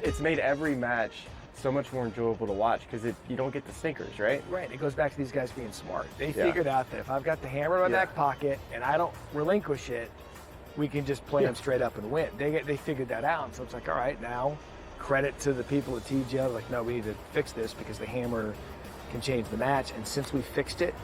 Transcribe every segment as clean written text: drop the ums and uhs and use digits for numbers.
it's made every match so much more enjoyable to watch because you don't get the stinkers, right? Right. It goes back to these guys being smart. They figured out that if I've got the hammer in my back pocket and I don't relinquish it, we can just play them straight up and win. They figured that out. And so it's like, all right, now credit to the people at TGL. Like, no, we need to fix this because the hammer can change the match. And since we fixed it,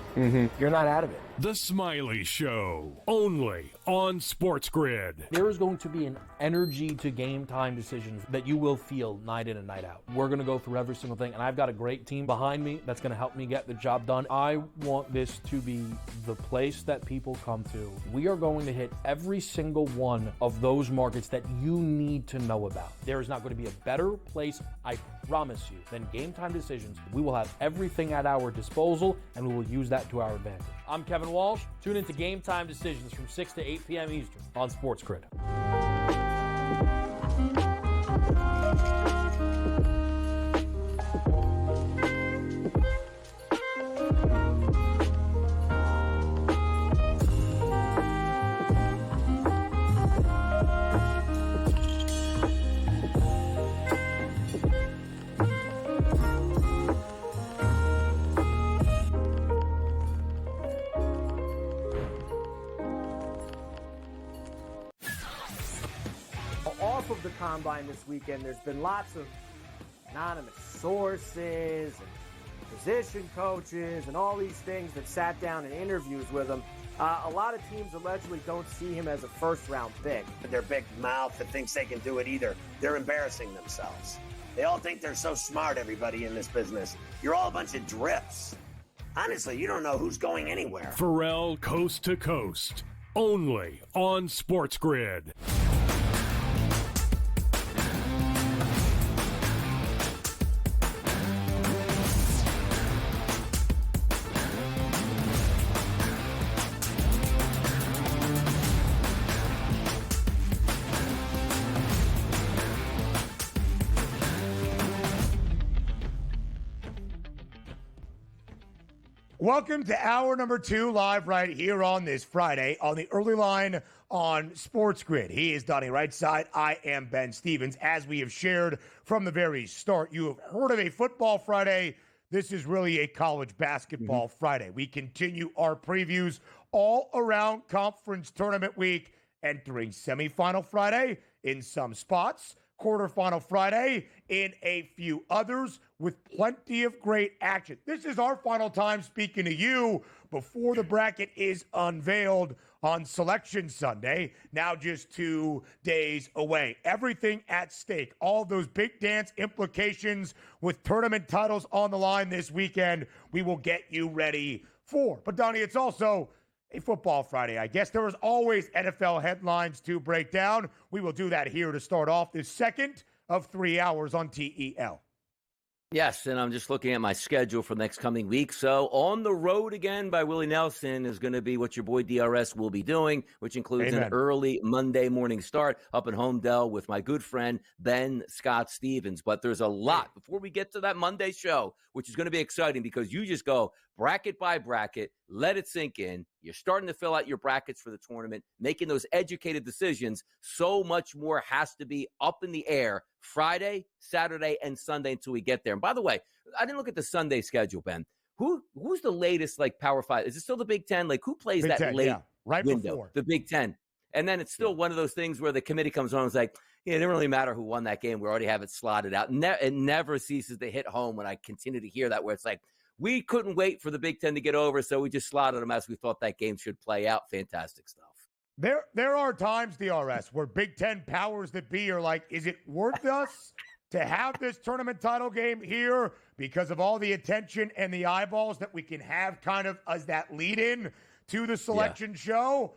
you're not out of it. The Smiley Show, only on SportsGrid. There is going to be an energy to game time decisions that you will feel night in and night out. We're going to go through every single thing, and I've got a great team behind me that's going to help me get the job done. I want this to be the place that people come to. We are going to hit every single one of those markets that you need to know about. There is not going to be a better place, I promise you, than game time decisions. We will have everything at our disposal, and we will use that to our advantage. I'm Kevin Walsh. Tune into Game Time Decisions from 6 to 8 p.m. Eastern on SportsGrid. Off of the combine this weekend, there's been lots of anonymous sources and position coaches and all these things that sat down in interviews with him. A lot of teams allegedly don't see him as a first-round pick. Their big mouth that thinks they can do it either. They're embarrassing themselves. They all think they're so smart, everybody in this business. You're all a bunch of drifts. Honestly, you don't know who's going anywhere. Pharrell Coast to Coast, only on SportsGrid. Welcome to hour number 2, live right here on this Friday on the early line on SportsGrid. He is Donnie Rightside. I am Ben Stevens. As we have shared from the very start, you have heard of a football Friday. This is really a college basketball Friday. We continue our previews all around conference tournament week, entering semifinal Friday in some spots, quarterfinal Friday in a few others, with plenty of great action. This is our final time speaking to you before the bracket is unveiled on Selection Sunday, now just 2 days away. Everything at stake, all those big dance implications with tournament titles on the line this weekend, we will get you ready for. But Donnie, it's also a football Friday. I guess there is always NFL headlines to break down. We will do that here to start off this second of 3 hours on TEL. Yes, and I'm just looking at my schedule for the next coming week. So On the Road Again by Willie Nelson is going to be what your boy DRS will be doing, which includes an early Monday morning start up in Homedale with my good friend Ben Scott Stevens. But there's a lot before we get to that Monday show, which is going to be exciting because you just go bracket by bracket, let it sink in. You're starting to fill out your brackets for the tournament, making those educated decisions. So much more has to be up in the air Friday, Saturday, and Sunday until we get there. And by the way, I didn't look at the Sunday schedule, Ben. Who's the latest, like, Power 5? Is it still the Big Ten? Like, who plays Big that Ten, late right window? before. The Big Ten. And then it's still one of those things where the committee comes on and is like, yeah, it didn't really matter who won that game. We already have it slotted out. It never ceases to hit home when I continue to hear that, where it's like, we couldn't wait for the Big Ten to get over, so we just slotted them as we thought that game should play out. Fantastic stuff. There are times, DRS, where Big Ten powers that be are like, is it worth us to have this tournament title game here because of all the attention and the eyeballs that we can have kind of as that lead-in to the selection show?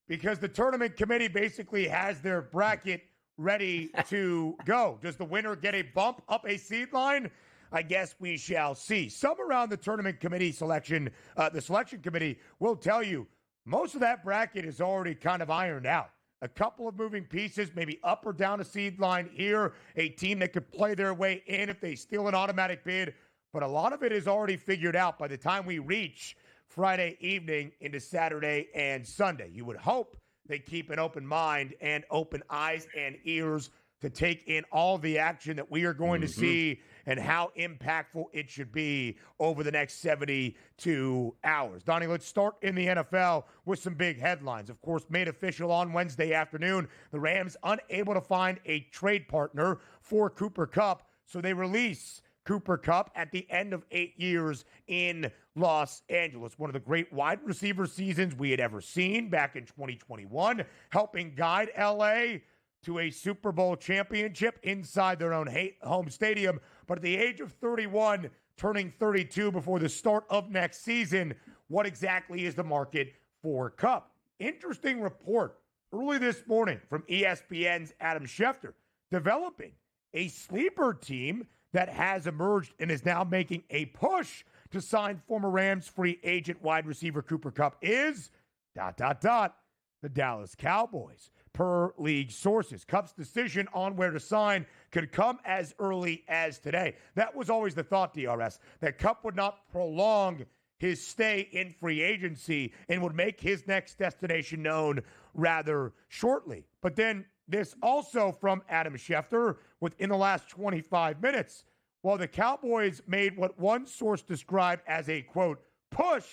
Because the tournament committee basically has their bracket ready to go. Does the winner get a bump up a seed line? I guess we shall see. Some around the tournament committee selection, the selection committee will tell you most of that bracket is already kind of ironed out. A couple of moving pieces, maybe up or down a seed line here, a team that could play their way in if they steal an automatic bid. But a lot of it is already figured out by the time we reach Friday evening into Saturday and Sunday. You would hope they keep an open mind and open eyes and ears to take in all the action that we are going to see and how impactful it should be over the next 72 hours. Donnie, let's start in the NFL with some big headlines. Of course, made official on Wednesday afternoon, the Rams unable to find a trade partner for Cooper Kupp, so they release Cooper Kupp at the end of 8 years in Los Angeles. One of the great wide receiver seasons we had ever seen back in 2021, helping guide LA to a Super Bowl championship inside their own home stadium. But at the age of 31, turning 32 before the start of next season, what exactly is the market for Kupp? Interesting report early this morning from ESPN's Adam Schefter, developing a sleeper team that has emerged and is now making a push to sign former Rams free agent wide receiver Cooper Kupp is ... the Dallas Cowboys. Per league sources, Kupp's decision on where to sign could come as early as today. That was always the thought, DRS, that Kupp would not prolong his stay in free agency and would make his next destination known rather shortly. But then this also from Adam Schefter within the last 25 minutes. While the Cowboys made what one source described as a, quote, push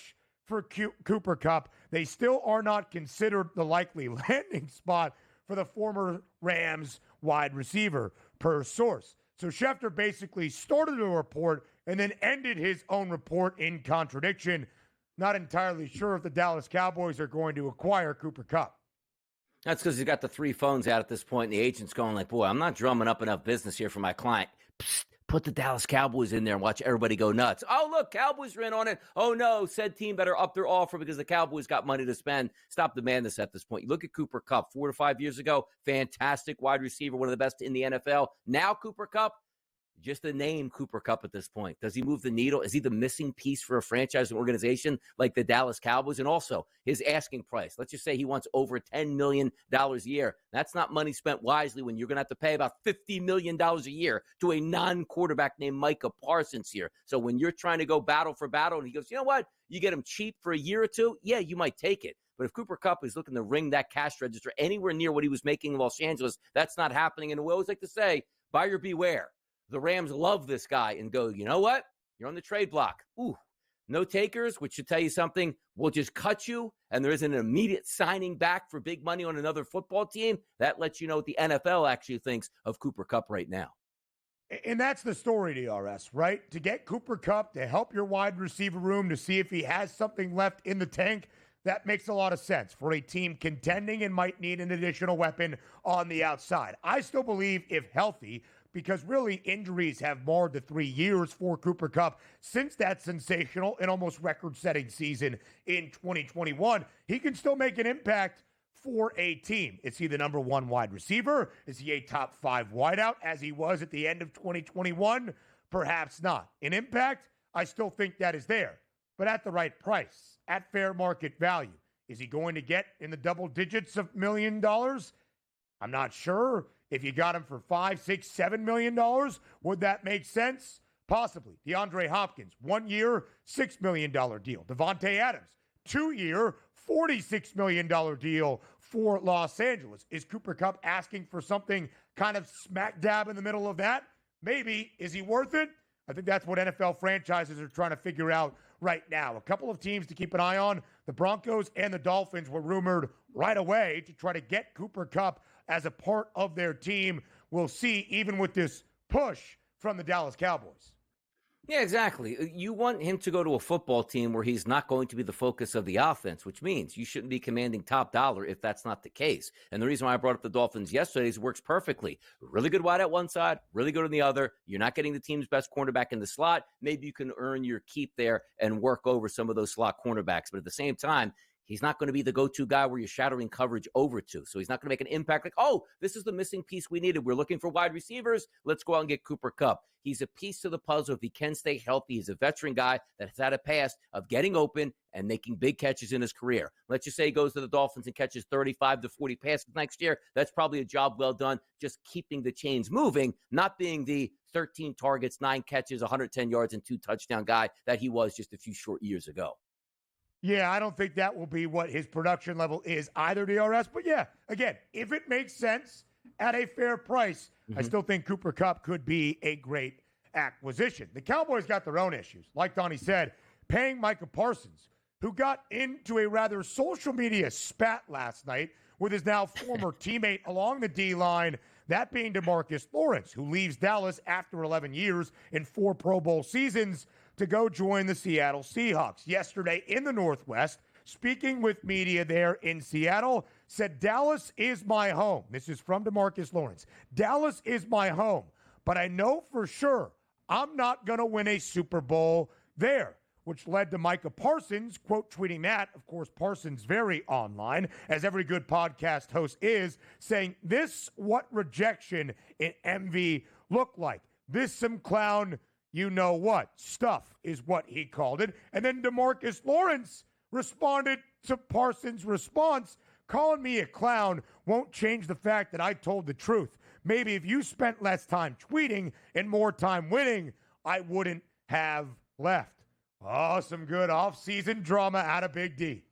for Cooper Kupp, they still are not considered the likely landing spot for the former Rams wide receiver, per source. So Schefter basically started a report and then ended his own report in contradiction. Not entirely sure if the Dallas Cowboys are going to acquire Cooper Kupp. That's because he's got the 3 phones out at this point, and the agent's going like, boy, I'm not drumming up enough business here for my client. Psst. Put the Dallas Cowboys in there and watch everybody go nuts. Oh, look, Cowboys are in on it. Oh, no, said team better up their offer because the Cowboys got money to spend. Stop the madness at this point. You look at Cooper Kupp 4 to 5 years ago, fantastic wide receiver, one of the best in the NFL. Now Cooper Kupp, just a name Cooper Kupp at this point. Does he move the needle? Is he the missing piece for a franchise organization like the Dallas Cowboys? And also his asking price. Let's just say he wants over $10 million a year. That's not money spent wisely when you're going to have to pay about $50 million a year to a non-quarterback named Micah Parsons here. So when you're trying to go battle for battle and he goes, you know what? You get him cheap for a year or two. Yeah, you might take it. But if Cooper Kupp is looking to ring that cash register anywhere near what he was making in Los Angeles, that's not happening. And we always like to say, buyer beware. The Rams love this guy and go, you know what? You're on the trade block. Ooh, no takers, which should tell you something. We'll just cut you, and there isn't an immediate signing back for big money on another football team. That lets you know what the NFL actually thinks of Cooper Kupp right now. And that's the story, DRS, right? To get Cooper Kupp, to help your wide receiver room, to see if he has something left in the tank, that makes a lot of sense for a team contending and might need an additional weapon on the outside. I still believe, if healthy, because really injuries have marred the 3 years for Cooper Kupp since that sensational and almost record-setting season in 2021. He can still make an impact for a team. Is he the number 1 wide receiver? Is he a top 5 wideout as he was at the end of 2021? Perhaps not. In impact, I still think that is there, but at the right price, at fair market value. Is he going to get in the double digits of $1 million? I'm not sure. If you got him for $5, $6, $7 million, would that make sense? Possibly. DeAndre Hopkins, 1 year, $6 million deal. Devontae Adams, 2 year, $46 million deal for Los Angeles. Is Cooper Kupp asking for something kind of smack dab in the middle of that? Maybe. Is he worth it? I think that's what NFL franchises are trying to figure out right now. A couple of teams to keep an eye on. The Broncos and the Dolphins were rumored right away to try to get Cooper Kupp as a part of their team. We'll see, even with this push from the Dallas Cowboys. Yeah, exactly. You want him to go to a football team where he's not going to be the focus of the offense, which means you shouldn't be commanding top dollar if that's not the case. And the reason why I brought up the Dolphins yesterday is it works perfectly. Really good wide at one side, really good on the other. You're not getting the team's best cornerback in the slot. Maybe you can earn your keep there and work over some of those slot cornerbacks. But at the same time, he's not going to be the go-to guy where you're shattering coverage over to. So he's not going to make an impact like, oh, this is the missing piece we needed. We're looking for wide receivers. Let's go out and get Cooper Kupp. He's a piece to the puzzle if he can stay healthy. He's a veteran guy that has had a past of getting open and making big catches in his career. Let's just say he goes to the Dolphins and catches 35 to 40 passes next year. That's probably a job well done, just keeping the chains moving, not being the 13 targets, 9 catches, 110 yards, and 2 touchdown guy that he was just a few short years ago. Yeah, I don't think that will be what his production level is either, DRS. But yeah, again, if it makes sense at a fair price. I still think Cooper Kupp could be a great acquisition. The Cowboys got their own issues. Like Donnie said, paying Micah Parsons, who got into a rather social media spat last night with his now former teammate along the D-line, that being DeMarcus Lawrence, who leaves Dallas after 11 years and 4 Pro Bowl seasons to go join the Seattle Seahawks. Yesterday in the Northwest, speaking with media there in Seattle, said, Dallas is my home. This is from DeMarcus Lawrence. Dallas is my home, but I know for sure I'm not going to win a Super Bowl there, which led to Micah Parsons, quote tweeting that. Of course, Parsons very online, as every good podcast host is, saying, this what rejection and envy look like. This some clown, you know what, stuff is what he called it. And then DeMarcus Lawrence responded to Parsons' response, calling me a clown won't change the fact that I told the truth. Maybe if you spent less time tweeting and more time winning, I wouldn't have left. Oh, some good off-season drama out of Big D.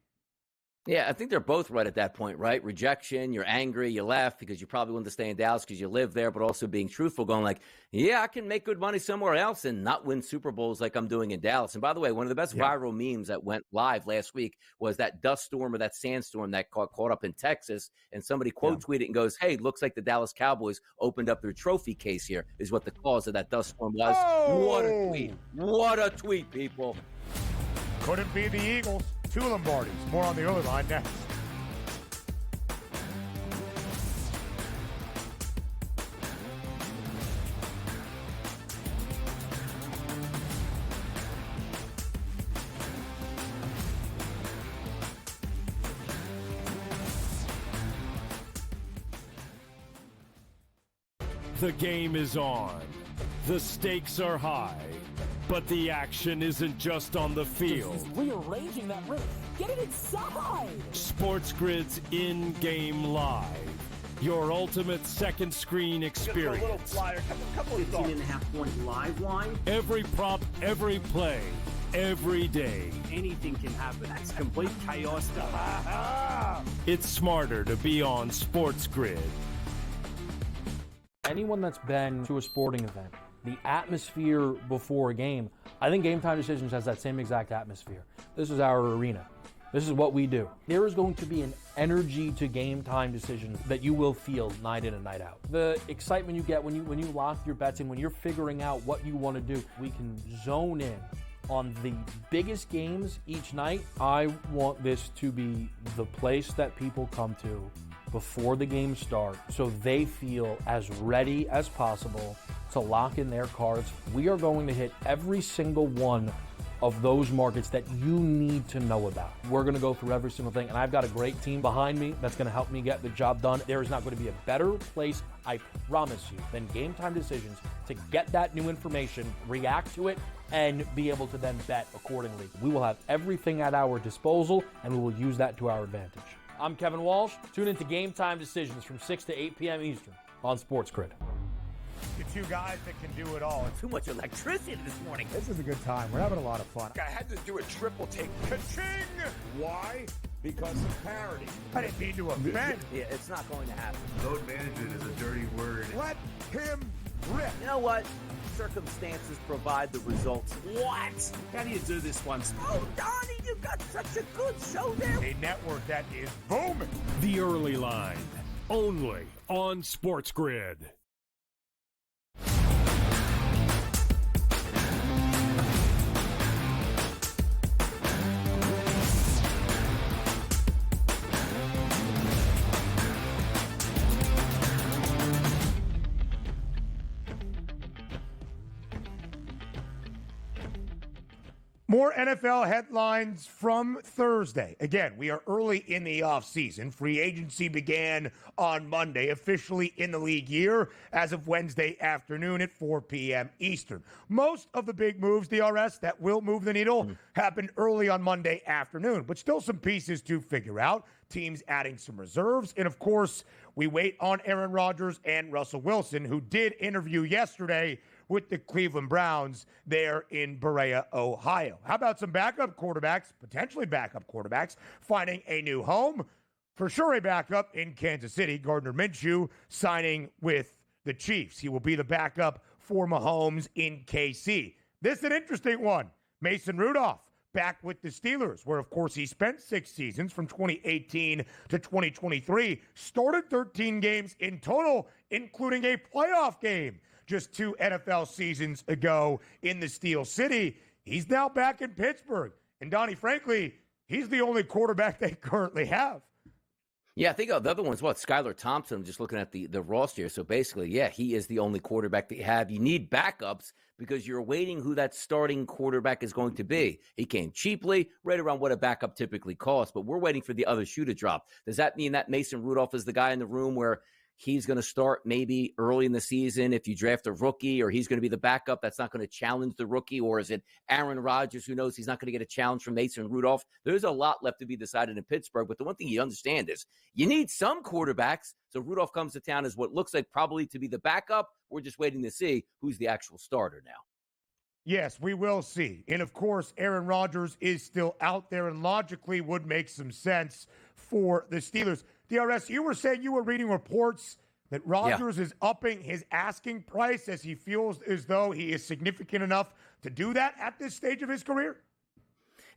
Yeah, I think they're both right at that point, right? Rejection, you're angry, you left because you probably wanted to stay in Dallas because you live there, but also being truthful, going like, yeah, I can make good money somewhere else and not win Super Bowls like I'm doing in Dallas. And by the way, one of the best viral memes that went live last week was that dust storm or that sandstorm that caught up in Texas, and somebody quote tweeted and goes, hey, looks like the Dallas Cowboys opened up their trophy case here, is what the cause of that dust storm was. Oh! What a tweet. What a tweet, people. Couldn't be the Eagles. 2 Lombardis. More on the early line next. The game is on. The stakes are high. But the action isn't just on the field. He's rearranging that ring. Get it inside! SportsGrid's in-game live. Your ultimate second screen experience. 15.5-point live line. Every prop, every play, every day. Anything can happen. That's complete chaos. It's smarter to be on SportsGrid. Anyone that's been to a sporting event, the atmosphere before a game, I think Game Time Decisions has that same exact atmosphere. This is our arena. This is what we do. There is going to be an energy to Game Time Decisions that you will feel night in and night out. The excitement you get when you lock your bets in, when you're figuring out what you want to do, we can zone in on the biggest games each night. I want this to be the place that people come to before the games start so they feel as ready as possible to lock in their cards. We are going to hit every single one of those markets that you need to know about. We're going to go through every single thing, and I've got a great team behind me that's going to help me get the job done. There is not going to be a better place, I promise you, than Game Time Decisions to get that new information, react to it, and be able to then bet accordingly. We will have everything at our disposal, and we will use that to our advantage. I'm Kevin Walsh. Tune into Game Time Decisions from 6 to 8 p.m. Eastern on SportsGrid. The 2 guys that can do it all. Too much electricity this morning. This is a good time. We're having a lot of fun. I had to do a triple take. Ka-ching! Why? Because of parity. I didn't mean to offend. Yeah, it's not going to happen. Load management is a dirty word. Let him rip. You know what? Circumstances provide the results. What? How do you do this once? Oh, Donnie, you've got such a good show there. A network that is booming. The early line, only on SportsGrid. More NFL headlines from Thursday. Again, we are early in the offseason. Free agency began on Monday, officially in the league year as of Wednesday afternoon at 4 p.m. Eastern. Most of the big moves, DRS, that will move the needle happened early on Monday afternoon, but still some pieces to figure out. Teams adding some reserves. And, of course, we wait on Aaron Rodgers and Russell Wilson, who did interview yesterday with the Cleveland Browns there in Berea, Ohio. How about some backup quarterbacks, potentially backup quarterbacks, finding a new home? for sure a backup in Kansas City. Gardner Minshew signing with the Chiefs. He will be the backup for Mahomes in KC. This is an interesting one. Mason Rudolph back with the Steelers, where, of course, he spent 6 seasons from 2018 to 2023, started 13 games in total, including a playoff game just 2 NFL seasons ago in the Steel City. He's now back in Pittsburgh. And Donnie, frankly, he's the only quarterback they currently have. Yeah, I think the other one's Skylar Thompson. I'm just looking at the roster here. So basically, yeah, he is the only quarterback that you have. You need backups because you're waiting who that starting quarterback is going to be. He came cheaply, right around what a backup typically costs, but we're waiting for the other shoe to drop. Does that mean that Mason Rudolph is the guy in the room where he's going to start maybe early in the season if you draft a rookie, or he's going to be the backup that's not going to challenge the rookie? Or is it Aaron Rodgers, who knows he's not going to get a challenge from Mason Rudolph? There's a lot left to be decided in Pittsburgh, but the one thing you understand is you need some quarterbacks. So Rudolph comes to town as what looks like probably to be the backup. We're just waiting to see who's the actual starter now. Yes, we will see. And, of course, Aaron Rodgers is still out there and logically would make some sense for the Steelers. DRS, you were saying you were reading reports that Rodgers is upping his asking price as he feels as though he is significant enough to do that at this stage of his career?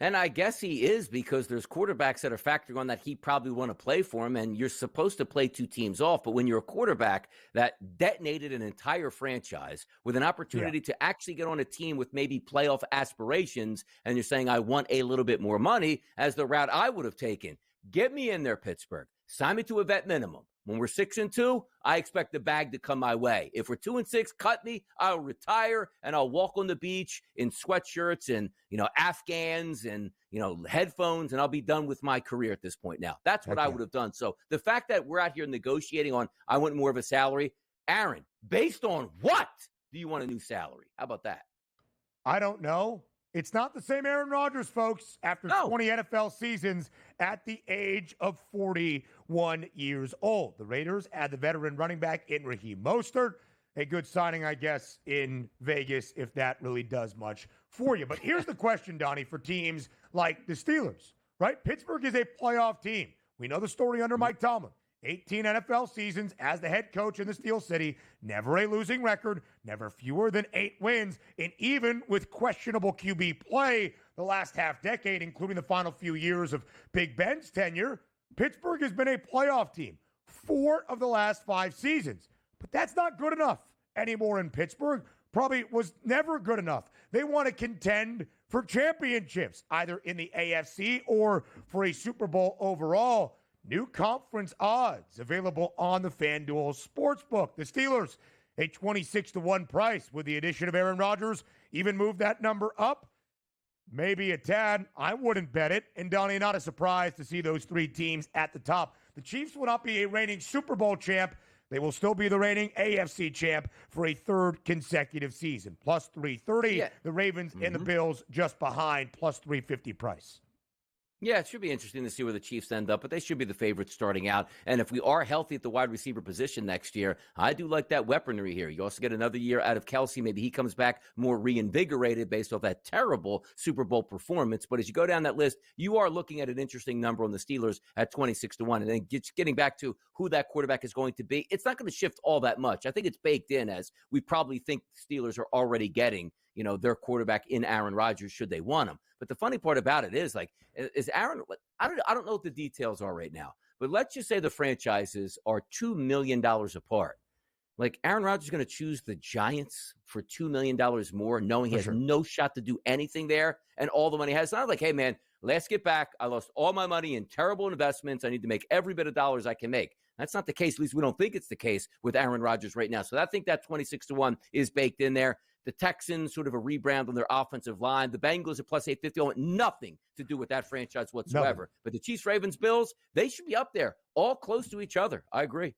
And I guess he is, because there's quarterbacks that are factoring on that he probably want to play for him, and you're supposed to play 2 teams off. But when you're a quarterback that detonated an entire franchise with an opportunity to actually get on a team with maybe playoff aspirations, and you're saying, I want a little bit more money, as the route I would have taken, get me in there, Pittsburgh. Sign me to a vet minimum. When we're 6-2, I expect the bag to come my way. If we're 2-6, cut me. I'll retire and I'll walk on the beach in sweatshirts and, Afghans and, headphones, and I'll be done with my career at this point now. That's what I would have done. So the fact that we're out here negotiating on, I want more of a salary. Aaron, based on what do you want a new salary? How about that? I don't know. It's not the same Aaron Rodgers, folks, after 20 NFL seasons at the age of 41 years old. The Raiders add the veteran running back in Raheem Mostert. A good signing, I guess, in Vegas, if that really does much for you. But here's the question, Donnie, for teams like the Steelers, right? Pittsburgh is a playoff team. We know the story under Mike Tomlin. 18 NFL seasons as the head coach in the Steel City, never a losing record, never fewer than 8 wins, and even with questionable QB play the last half decade, including the final few years of Big Ben's tenure, Pittsburgh has been a playoff team 4 of the last 5 seasons. But that's not good enough anymore in Pittsburgh. Probably was never good enough. They want to contend for championships, either in the AFC or for a Super Bowl overall. New conference odds available on the FanDuel Sportsbook. The Steelers, a 26-1 price with the addition of Aaron Rodgers. Even move that number up, maybe a tad. I wouldn't bet it. And Donnie, not a surprise to see those 3 teams at the top. The Chiefs will not be a reigning Super Bowl champ. They will still be the reigning AFC champ for a 3rd consecutive season. Plus 330. Yeah. The Ravens and the Bills just behind, plus 350 price. Yeah, it should be interesting to see where the Chiefs end up, but they should be the favorites starting out. And if we are healthy at the wide receiver position next year, I do like that weaponry here. You also get another year out of Kelsey. Maybe he comes back more reinvigorated based off that terrible Super Bowl performance. But as you go down that list, you are looking at an interesting number on the Steelers at 26-1. And then getting back to who that quarterback is going to be, it's not going to shift all that much. I think it's baked in, as we probably think the Steelers are already getting their quarterback in Aaron Rodgers should they want him. But the funny part about it is, is Aaron, I don't know what the details are right now, but let's just say the franchises are $2 million apart. Aaron Rodgers is going to choose the Giants for $2 million more, knowing he has no shot to do anything there, and all the money he has. It's not like, hey, man, let's get back. I lost all my money in terrible investments. I need to make every bit of dollars I can make. That's not the case. At least we don't think it's the case with Aaron Rodgers right now. So I think that 26-1 is baked in there. The Texans, sort of a rebrand on their offensive line. The Bengals at plus 850 want nothing to do with that franchise whatsoever. No. But the Chiefs, Ravens, Bills, they should be up there, all close to each other. I agree.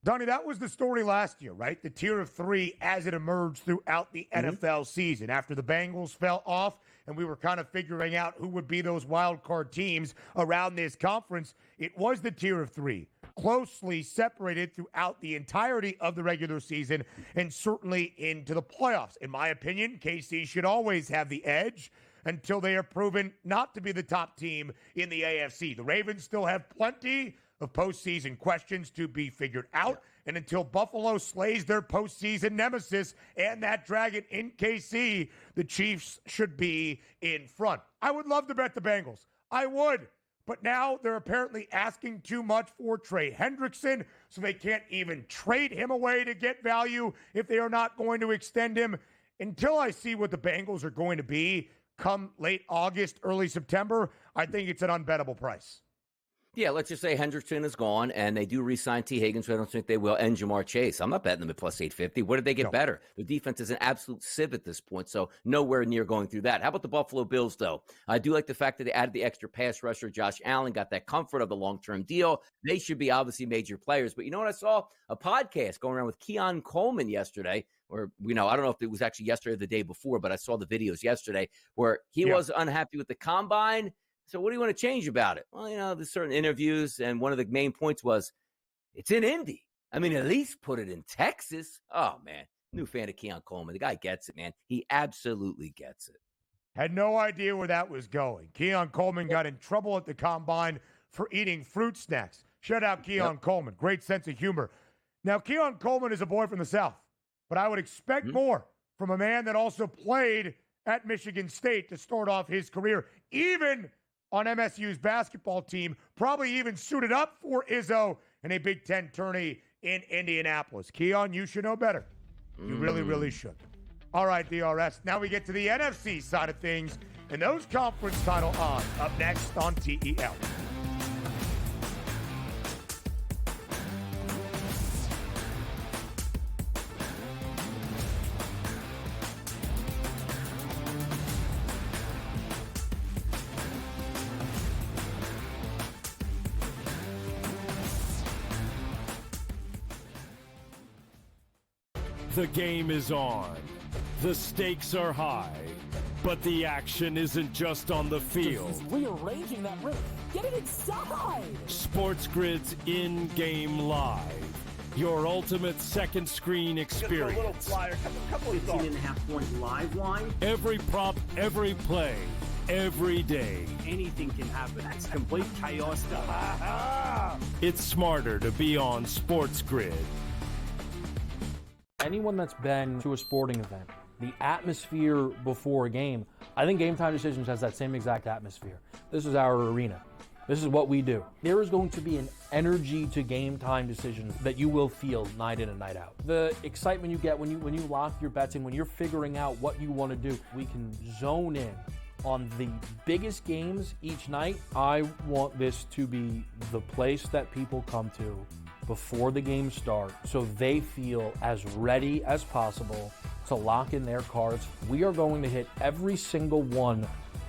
Donnie, that was the story last year, right? The tier of 3 as it emerged throughout the NFL season. After the Bengals fell off and we were kind of figuring out who would be those wild card teams around this conference, it was the tier of 3. Closely separated throughout the entirety of the regular season and certainly into the playoffs. In my opinion, KC should always have the edge. until they are proven not to be the top team in the AFC. The Ravens still have plenty of postseason questions to be figured out. And until Buffalo slays their postseason nemesis and that dragon in KC, the Chiefs should be in front. I would love to bet the Bengals. I would. But now they're apparently asking too much for Trey Hendrickson, so they can't even trade him away to get value if they are not going to extend him. Until I see what the Bengals are going to be come late August, early September, I think it's an unbettable price. Yeah, let's just say Hendrickson is gone, and they do re-sign T. Higgins, I don't think they will, and Jamar Chase. I'm not betting them at plus 850. What did they get better? The defense is an absolute sieve at this point, so nowhere near going through that. How about the Buffalo Bills, though? I do like the fact that they added the extra pass rusher. Josh Allen got that comfort of the long-term deal. They should be obviously major players. But you know what? I saw a podcast going around with Keon Coleman yesterday, or, I don't know if it was actually yesterday or the day before, but I saw the videos yesterday where he was unhappy with the combine. So what do you want to change about it? Well, there's certain interviews, and one of the main points was, it's in Indy. At least put it in Texas. Oh, man. New fan of Keon Coleman. The guy gets it, man. He absolutely gets it. Had no idea where that was going. Keon Coleman got in trouble at the combine for eating fruit snacks. Shout out Keon Coleman. Great sense of humor. Now, Keon Coleman is a boy from the South, but I would expect more from a man that also played at Michigan State to start off his career, even on MSU's basketball team, probably even suited up for Izzo in a Big Ten tourney in Indianapolis. Keon, you should know better. You really, really should. All right, DRS. Now we get to the NFC side of things and those conference title odds up next on TEL. The game is on. The stakes are high. But the action isn't just on the field. He's rearranging that roof. Get it inside! SportsGrid's in-game live. Your ultimate second screen experience. Just a little flyer, couple of 15.5-point live line. Every prop, every play, every day. Anything can happen. That's complete chaos. It's smarter to be on SportsGrid. Anyone that's been to a sporting event, the atmosphere before a game, I think Game Time Decisions has that same exact atmosphere. This is our arena. This is what we do. There is going to be an energy to Game Time Decisions that you will feel night in and night out. The excitement you get when you lock your bets in, when you're figuring out what you want to do, we can zone in on the biggest games each night. I want this to be the place that people come to before the games start so they feel as ready as possible to lock in their cards. We are going to hit every single one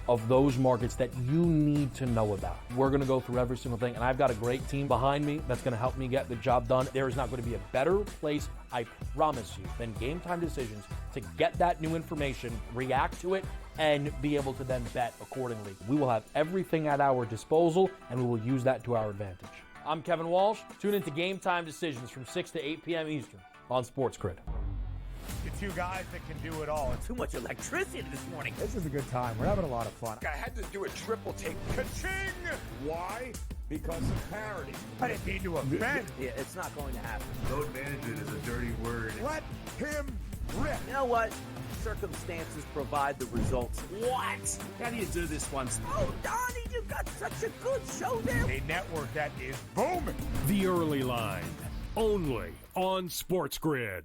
of those markets that you need to know about. We're going to go through every single thing, and I've got a great team behind me that's going to help me get the job done. There is not going to be a better place, I promise you, than Game Time Decisions to get that new information, react to it, and be able to then bet accordingly. We will have everything at our disposal, and we will use that to our advantage. I'm Kevin Walsh. Tune into Game Time Decisions from 6 to 8 p.m. Eastern on SportsGrid. The two guys that can do it all. Too much electricity this morning. This is a good time. We're having a lot of fun. I had to do a triple take. Ka-ching! Why? Because of parity. I didn't mean to offend. Yeah, it's not going to happen. Load management is a dirty word. Let him rip. You know what? Circumstances provide the results. What? How do you do this one? Oh, Donnie, you got such a good show there. A network that is booming. The Early Line, only on SportsGrid.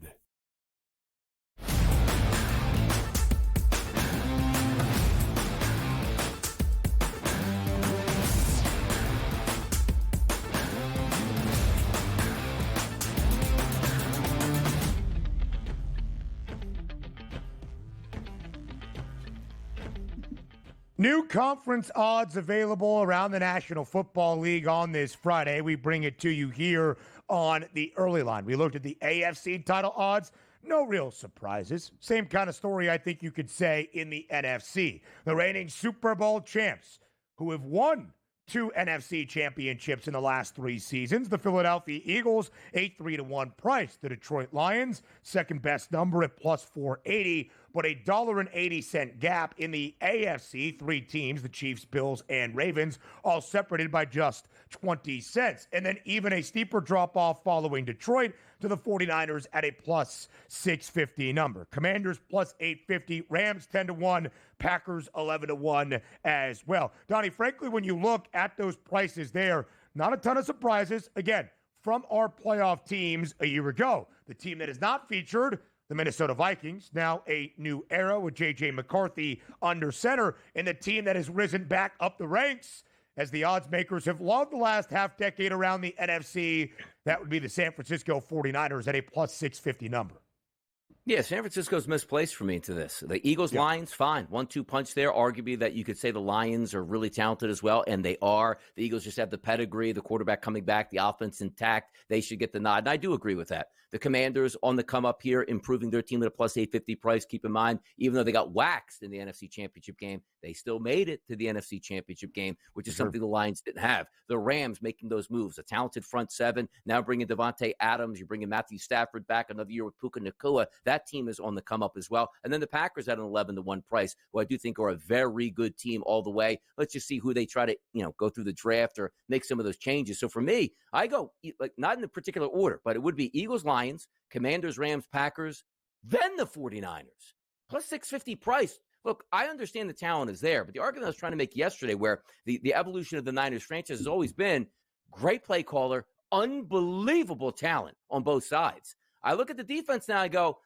New conference odds available around the National Football League on this Friday. We bring it to you here on the Early Line. We looked at the AFC title odds. No real surprises. Same kind of story I think you could say in the NFC. The reigning Super Bowl champs who have won 2 NFC championships in the last 3 seasons. The Philadelphia Eagles, a 3-1 price. The Detroit Lions, second best number at plus 480. but a $1.80 gap in the AFC. 3 teams, the Chiefs, Bills, and Ravens, all separated by just 20 cents. And then even a steeper drop-off following Detroit to the 49ers at a plus 650 number. Commanders plus 850, Rams 10-1, Packers 11-1 as well. Donnie, frankly, when you look at those prices there, not a ton of surprises. Again, from our playoff teams a year ago. The team that is not featured, the Minnesota Vikings, now a new era with J.J. McCarthy under center, and the team that has risen back up the ranks as the odds makers have loved the last half decade around the NFC. That would be the San Francisco 49ers at a plus 650 number. Yeah, San Francisco's misplaced for me into this. The Eagles, Lions, fine. 1-2 punch there. Arguably that you could say the Lions are really talented as well, and they are. The Eagles just have the pedigree, the quarterback coming back, the offense intact. They should get the nod, and I do agree with that. The Commanders on the come up here, improving their team at a plus 850 price. Keep in mind, even though they got waxed in the NFC Championship game, they still made it to the NFC Championship game, which is something the Lions didn't have. The Rams making those moves, a talented front seven, now bringing Devontae Adams, you're bringing Matthew Stafford back another year with Puka Nacua. That team is on the come up as well. And then the Packers at an 11-1 price, who I do think are a very good team all the way. Let's just see who they try to, go through the draft or make some of those changes. So for me, I go not in the particular order, but it would be Eagles, Lions, Commanders, Rams, Packers, then the 49ers. Plus 650 price. Look, I understand the talent is there, but the argument I was trying to make yesterday where the evolution of the Niners franchise has always been great play caller, unbelievable talent on both sides. I look at the defense now, I go,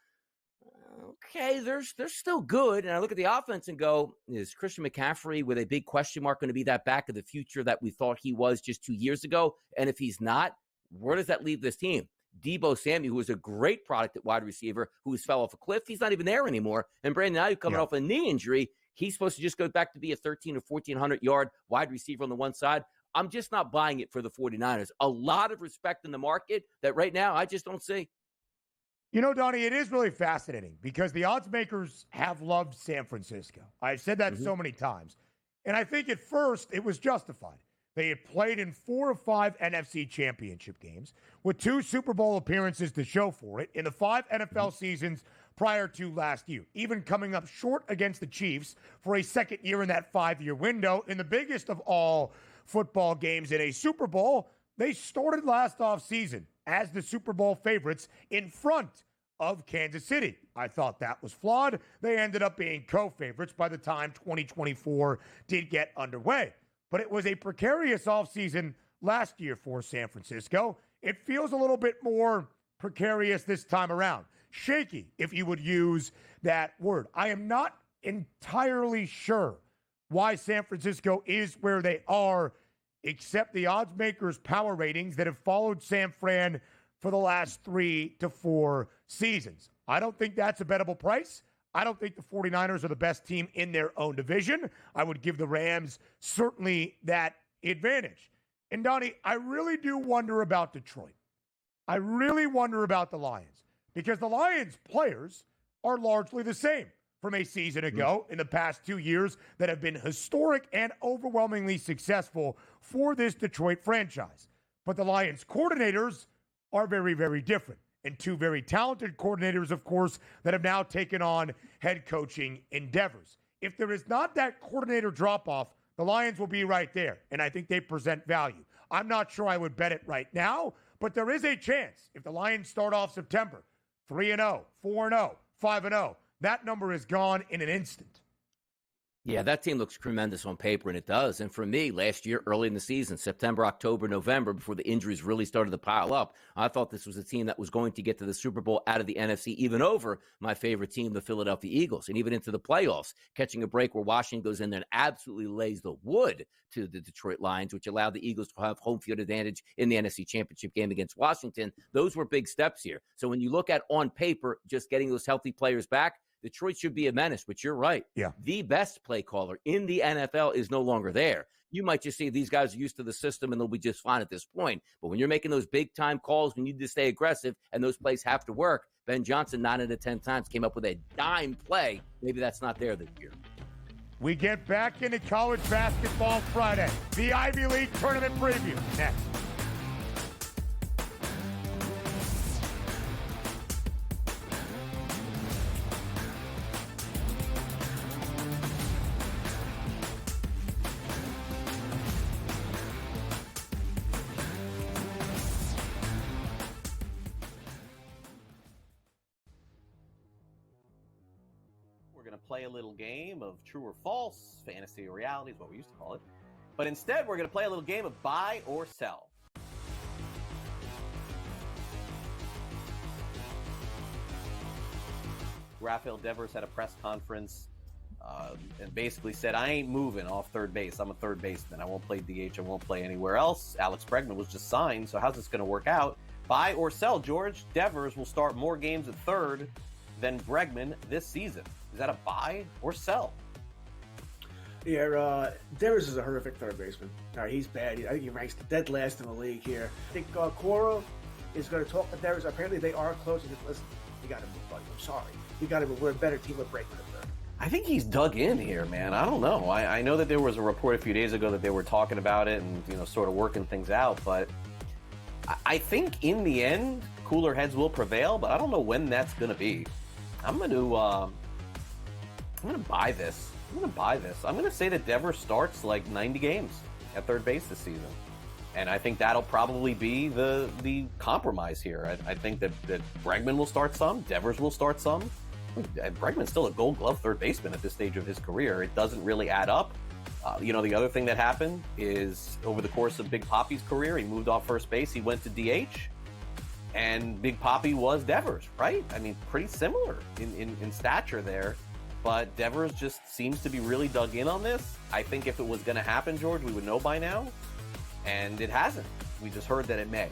okay, they're still good. And I look at the offense and go, is Christian McCaffrey with a big question mark going to be that back of the future that we thought he was just 2 years ago? And if he's not, where does that leave this team? Debo Samuel, who was a great product at wide receiver, who's fell off a cliff, he's not even there anymore. And Brandon Ayuk coming off a knee injury, he's supposed to just go back to be a 1,300 or 1,400-yard wide receiver on the one side. I'm just not buying it for the 49ers. A lot of respect in the market that right now I just don't see. Donnie, it is really fascinating because the odds makers have loved San Francisco. I've said that so many times. And I think at first it was justified. They had played in 4 of 5 NFC championship games with 2 Super Bowl appearances to show for it in the 5 NFL seasons prior to last year, even coming up short against the Chiefs for a second year in that 5-year window. In the biggest of all football games in a Super Bowl, they started last offseason as the Super Bowl favorites in front of Kansas City. I thought that was flawed. They ended up being co-favorites by the time 2024 did get underway. But it was a precarious offseason last year for San Francisco. It feels a little bit more precarious this time around. Shaky, if you would use that word. I am not entirely sure why San Francisco is where they are, except the odds makers' power ratings that have followed San Fran for the last 3 to 4 seasons. I don't think that's a bettable price. I don't think the 49ers are the best team in their own division. I would give the Rams certainly that advantage. And Donnie, I really do wonder about Detroit. I really wonder about the Lions because the Lions players are largely the same from a season ago in the past 2 years that have been historic and overwhelmingly successful for this Detroit franchise. But the Lions coordinators are very, very different. And 2 very talented coordinators, of course, that have now taken on head coaching endeavors. If there is not that coordinator drop-off, the Lions will be right there, and I think they present value. I'm not sure I would bet it right now, but there is a chance if the Lions start off September 3-0, 4-0, 5-0, that number is gone in an instant. Yeah, that team looks tremendous on paper, and it does. And for me, last year, early in the season, September, October, November, before the injuries really started to pile up, I thought this was a team that was going to get to the Super Bowl out of the NFC, even over my favorite team, the Philadelphia Eagles, and even into the playoffs, catching a break where Washington goes in there and absolutely lays the wood to the Detroit Lions, which allowed the Eagles to have home field advantage in the NFC Championship game against Washington. Those were big steps here. So when you look at on paper, just getting those healthy players back, Detroit should be a menace, but you're right. Yeah. The best play caller in the NFL is no longer there. You might just say these guys are used to the system and they'll be just fine at this point. But when you're making those big-time calls, when you need to stay aggressive and those plays have to work, Ben Johnson 9 out of 10 times came up with a dime play. Maybe that's not there this year. We get back into college basketball Friday. The Ivy League tournament preview next. going to play a little game of true or false, fantasy or reality is what we used to call it. But instead, we're going to play a little game of buy or sell. Rafael Devers had a press conference and basically said, I ain't moving off third base. I'm a third baseman. I won't play DH. I won't play anywhere else. Alex Bregman was just signed, so how's this going to work out? Buy or sell, George? Devers will start more games at third than Bregman this season. Is that a buy or sell? Yeah, Devers is a horrific third baseman. He's bad. I think he ranks dead last in the league here. I think Cora is going to talk to Devers. Apparently, they are close. He said, listen, you got to move, buddy. I'm sorry. You got to move. We're a better team with Bregman at third. I think he's dug in here, man. I don't know. I know that there was a report a few days ago that they were talking about it and, sort of working things out. But I think in the end, cooler heads will prevail. But I don't know when that's going to be. I'm going to buy this. I'm going to say that Devers starts like 90 games at third base this season. And I think that'll probably be the compromise here. I think that Bregman will start some, Devers will start some. Bregman's still a Gold Glove third baseman at this stage of his career. It doesn't really add up. The other thing that happened is over the course of Big Poppy's career, he moved off first base, he went to DH, and Big Poppy was Devers, right? I mean, pretty similar in stature there. But Devers just seems to be really dug in on this. I think if it was going to happen, George, we would know by now. And it hasn't. We just heard that it may.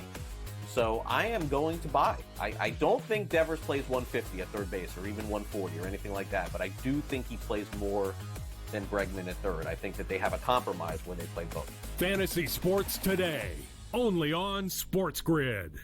So I am going to buy. I don't think Devers plays 150 at third base or even 140 or anything like that. But I do think he plays more than Bregman at third. I think that they have a compromise when they play both. Fantasy Sports Today, only on SportsGrid.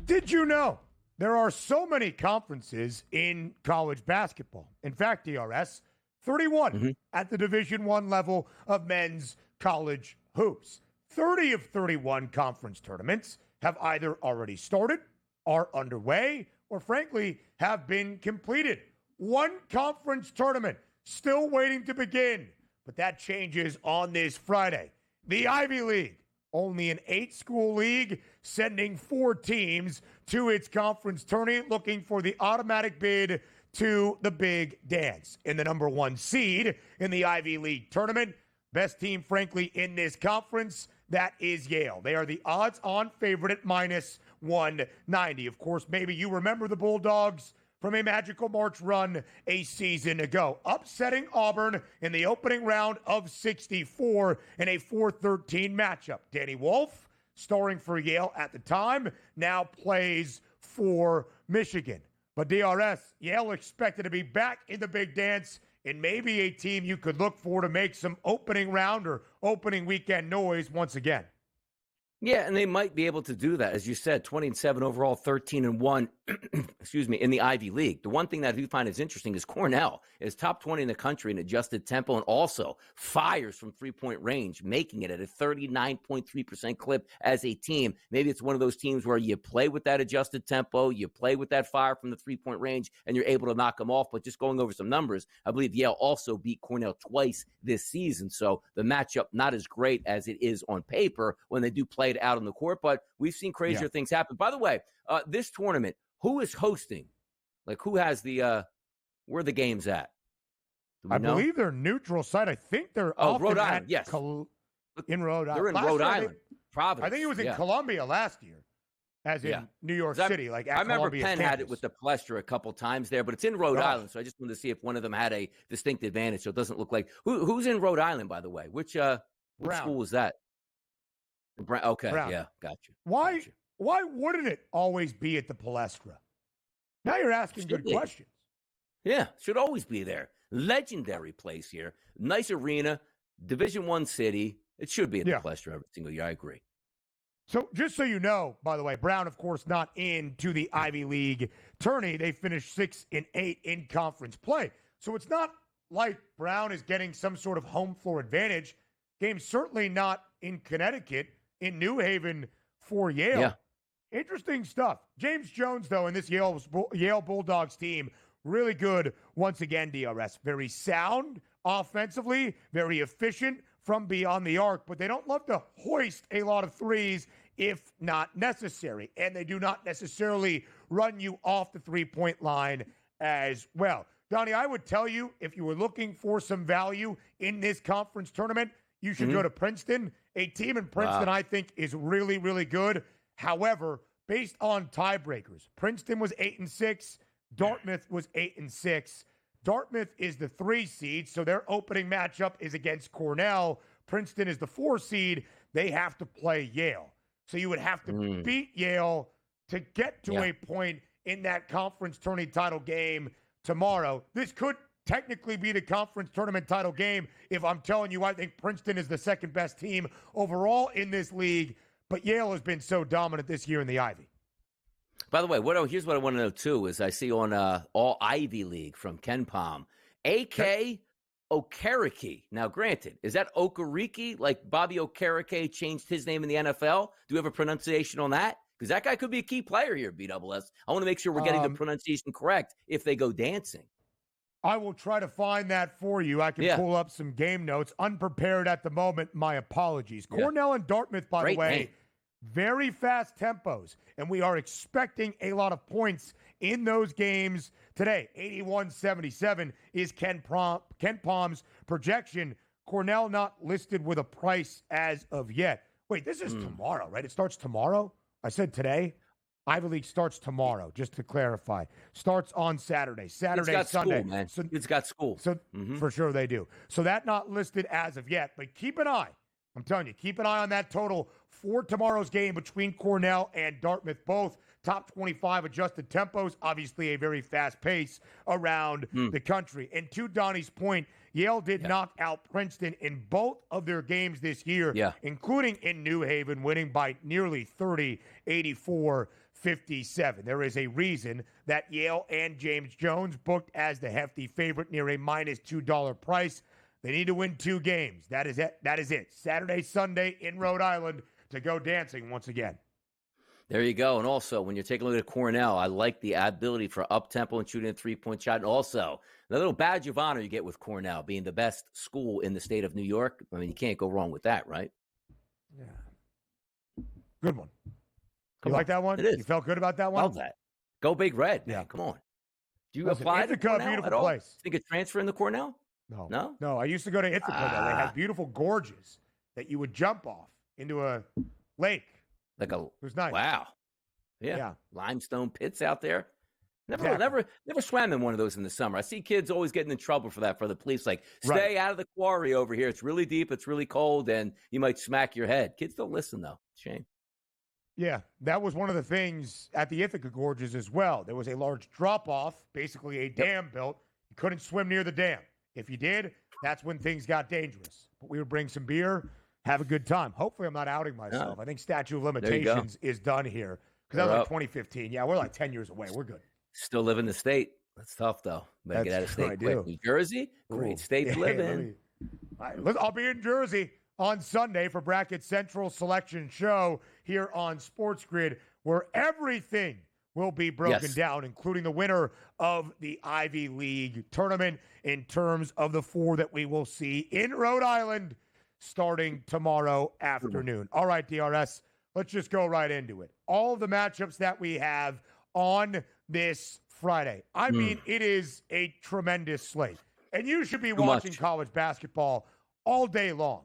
Did you know there are so many conferences in college basketball? In fact, DRS, 31 at the Division I level of men's college hoops. 30 of 31 conference tournaments have either already started, are underway, or frankly, have been completed. One conference tournament still waiting to begin, but that changes on this Friday. The Ivy League, only an 8-school league, sending 4 teams to its conference tourney, looking for the automatic bid to the big dance. In the number 1 seed in the Ivy League tournament, best team, frankly, in this conference, that is Yale. They are the odds-on favorite at minus 190. Of course, maybe you remember the Bulldogs from a magical March run a season ago, upsetting Auburn in the opening round of 64 in a 4-13 matchup. Danny Wolf, starring for Yale at the time, now plays for Michigan. But DRS, Yale expected to be back in the big dance and maybe a team you could look for to make some opening round or opening weekend noise once again. Yeah, and they might be able to do that. As you said, 20-7 overall, 13-1, excuse me, in the Ivy League. The one thing that I do find is interesting is Cornell is top 20 in the country in adjusted tempo and also fires from three-point range, making it at a 39.3% clip as a team. Maybe it's one of those teams where you play with that adjusted tempo, you play with that fire from the three-point range, and you're able to knock them off. But just going over some numbers, I believe Yale also beat Cornell twice this season. So the matchup not as great as it is on paper when they do play it out on the court, but we've seen crazier things happen. By the way, this tournament, who is hosting? Like, who has the where are the games at? I believe they're neutral site. I think they're Rhode Island. Yes, in Rhode Island. They're in Rhode Island. Providence. I think it was in Columbia last year, as in New York City. Like at I remember Columbia's Penn campus. had it with the Palestra a couple times there, but it's in Rhode Island. So I just wanted to see if one of them had a distinct advantage. So it doesn't look like who's in Rhode Island, by the way. Which school was that? Okay, Brown. Yeah, gotcha. Why wouldn't it always be at the Palestra? Now you're asking good questions. Yeah, should always be there. Legendary place here. Nice arena, Division I city. It should be at the Palestra every single year. I agree. So just so you know, by the way, Brown, of course, not into the Ivy League tourney. They finished 6-8 in conference play. So it's not like Brown is getting some sort of home floor advantage. Game certainly not in Connecticut. In New Haven, for Yale. Yeah. Interesting stuff. James Jones, though, in this Yale Bulldogs team, really good once again, DRS. Very sound offensively, very efficient from beyond the arc, but they don't love to hoist a lot of threes if not necessary. And they do not necessarily run you off the three-point line as well. Donnie, I would tell you, if you were looking for some value in this conference tournament, you should go to Princeton. A team in Princeton, I think, is really, really good. However, based on tiebreakers, Princeton was 8-6. Dartmouth was 8-6. Dartmouth is the 3 seed, so their opening matchup is against Cornell. Princeton is the 4 seed. They have to play Yale. So you would have to beat Yale to get to a point in that conference tourney title game tomorrow. This could technically be the conference tournament title game if I'm telling you I think Princeton is the second best team overall in this league, but Yale has been so dominant this year in the Ivy. By the way, here's what I want to know, too, is I see on All Ivy League from Ken Palm, A.K. Okereke. Now, granted, is that Okereke, like Bobby Okereke changed his name in the NFL? Do we have a pronunciation on that? Because that guy could be a key player here, BWS. I want to make sure we're getting the pronunciation correct if they go dancing. I will try to find that for you. I can pull up some game notes. Unprepared at the moment. My apologies. Cornell and Dartmouth, by the way, very fast tempos, and we are expecting a lot of points in those games today. 81-77 is Ken Palm's projection. Cornell not listed with a price as of yet. Wait, this is tomorrow, right? It starts tomorrow? I said Today. Ivy League starts tomorrow, just to clarify. Starts on Saturday. Sunday. School, man. So, it's got school. So for sure they do. So that not listed as of yet, but keep an eye. I'm telling you, keep an eye on that total for tomorrow's game between Cornell and Dartmouth. Both top 25 adjusted tempos, obviously a very fast pace around the country. And to Donnie's point, Yale did knock out Princeton in both of their games this year, including in New Haven, winning by nearly 30, 84-57. There is a reason that Yale and James Jones booked as the hefty favorite near a minus $2 price. They need to win 2 games. That is it. That is it. Saturday, Sunday in Rhode Island to go dancing once again. There you go. And also, when you're taking a look at Cornell, I like the ability for up-tempo and shooting a three-point shot. And also, the little badge of honor you get with Cornell, being the best school in the state of New York. I mean, you can't go wrong with that, right? Yeah. Good one. You like that one? It is. You felt good about that one? Love that. Go Big Red, man. Come on. Do you apply to Cornell beautiful at all? place. Think of transferring to Cornell? No. I used to go to Ithaca. They had beautiful gorges that you would jump off into a lake. It was nice. Wow. Yeah. Limestone pits out there. Never swam in one of those in the summer. I see kids always getting in trouble for that, for the police. Like, stay out of the quarry over here. It's really deep. It's really cold, and you might smack your head. Kids don't listen, though. Shame. Yeah, that was one of the things at the Ithaca Gorges as well. There was a large drop-off, basically a dam built. You couldn't swim near the dam. If you did, that's when things got dangerous. But we would bring some beer, have a good time. Hopefully I'm not outing myself. I think statute of limitations is done here. Because that was like 2015. Yeah, we're like 10 years away. We're good. Still live in the state. That's tough, though. Better get out of state quick. New Jersey, great state to live in. I'll be in Jersey on Sunday for Bracket Central Selection Show here on SportsGrid, where everything will be broken down, including the winner of the Ivy League tournament in terms of the 4 that we will see in Rhode Island starting tomorrow afternoon. All right, DRS, let's just go right into it. All of the matchups that we have on this Friday. I mean, it is a tremendous slate. And you should be watching college basketball all day long.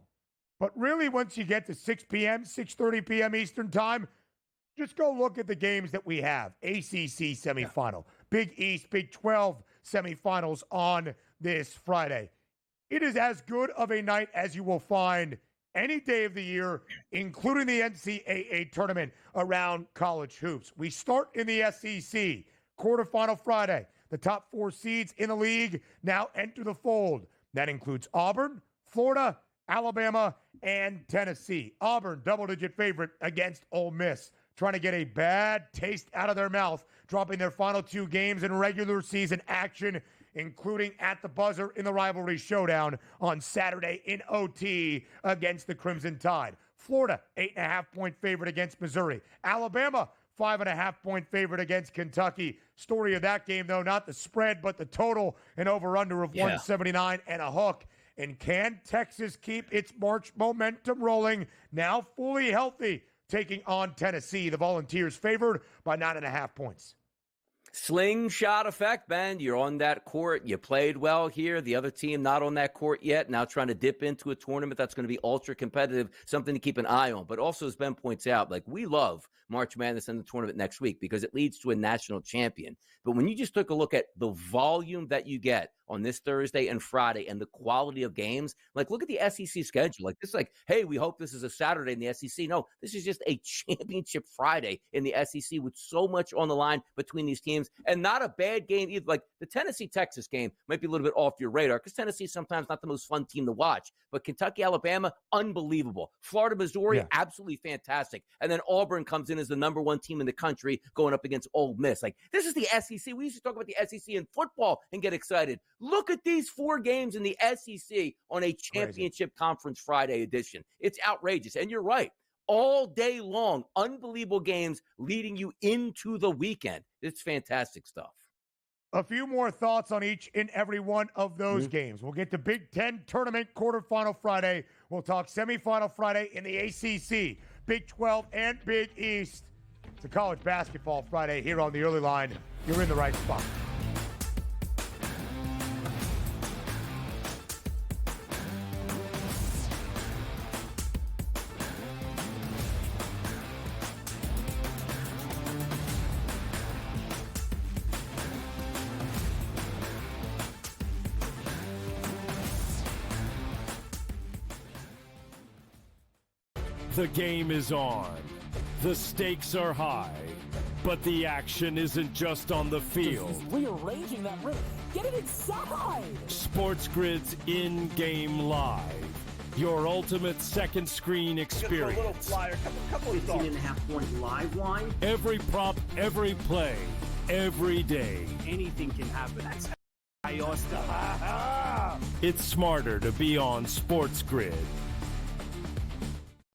But really, once you get to 6 p.m., 6:30 p.m. Eastern time, just go look at the games that we have. ACC semifinal, Big East, Big 12 semifinals on this Friday. It is as good of a night as you will find any day of the year, including the NCAA tournament around college hoops. We start in the SEC, quarterfinal Friday. The top 4 seeds in the league now enter the fold. That includes Auburn, Florida, Alabama, and Tennessee. Auburn, double-digit favorite against Ole Miss, trying to get a bad taste out of their mouth, dropping their final 2 games in regular season action including at the buzzer in the rivalry showdown on Saturday in OT against the Crimson Tide. Florida, 8.5-point favorite against Missouri. Alabama, 5.5-point favorite against Kentucky. Story of that game, though, not the spread, but the total, an over-under of 179 and a hook. And can Texas keep its March momentum rolling, now fully healthy, taking on Tennessee? The Volunteers favored by 9.5 points. Slingshot effect, Ben. You're on that court. You played well here. The other team not on that court yet. Now trying to dip into a tournament that's going to be ultra competitive, something to keep an eye on. But also, as Ben points out, like, we love March Madness and the tournament next week because it leads to a national champion. But when you just took a look at the volume that you get on this Thursday and Friday and the quality of games, like, look at the SEC schedule. Like, this, like, hey, we hope this is a Saturday in the SEC. No, this is just a championship Friday in the SEC with so much on the line between these teams. And not a bad game either. Like, the Tennessee-Texas game might be a little bit off your radar because Tennessee is sometimes not the most fun team to watch. But Kentucky-Alabama, unbelievable. Florida-Missouri, absolutely fantastic. And then Auburn comes in as the number one team in the country going up against Ole Miss. Like, this is the SEC. We used to talk about the SEC in football and get excited. Look at these 4 games in the SEC on a championship conference Friday edition. It's outrageous. And you're right. All day long, unbelievable games leading you into the weekend. It's fantastic stuff. A few more thoughts on each and every one of those games. We'll get to Big Ten Tournament quarterfinal Friday. We'll talk semifinal Friday in the ACC, Big 12, and Big East. It's a college basketball Friday here on the Early Line. You're in the right spot. The game is on. The stakes are high. But the action isn't just on the field. Just rearranging that roof. Get it inside! SportsGrid's in-game live. Your ultimate second screen experience. A little flyer, couple of 15.5-point live line. Every prop, every play, every day. Anything can happen. That's Ayosta. It's smarter to be on SportsGrid.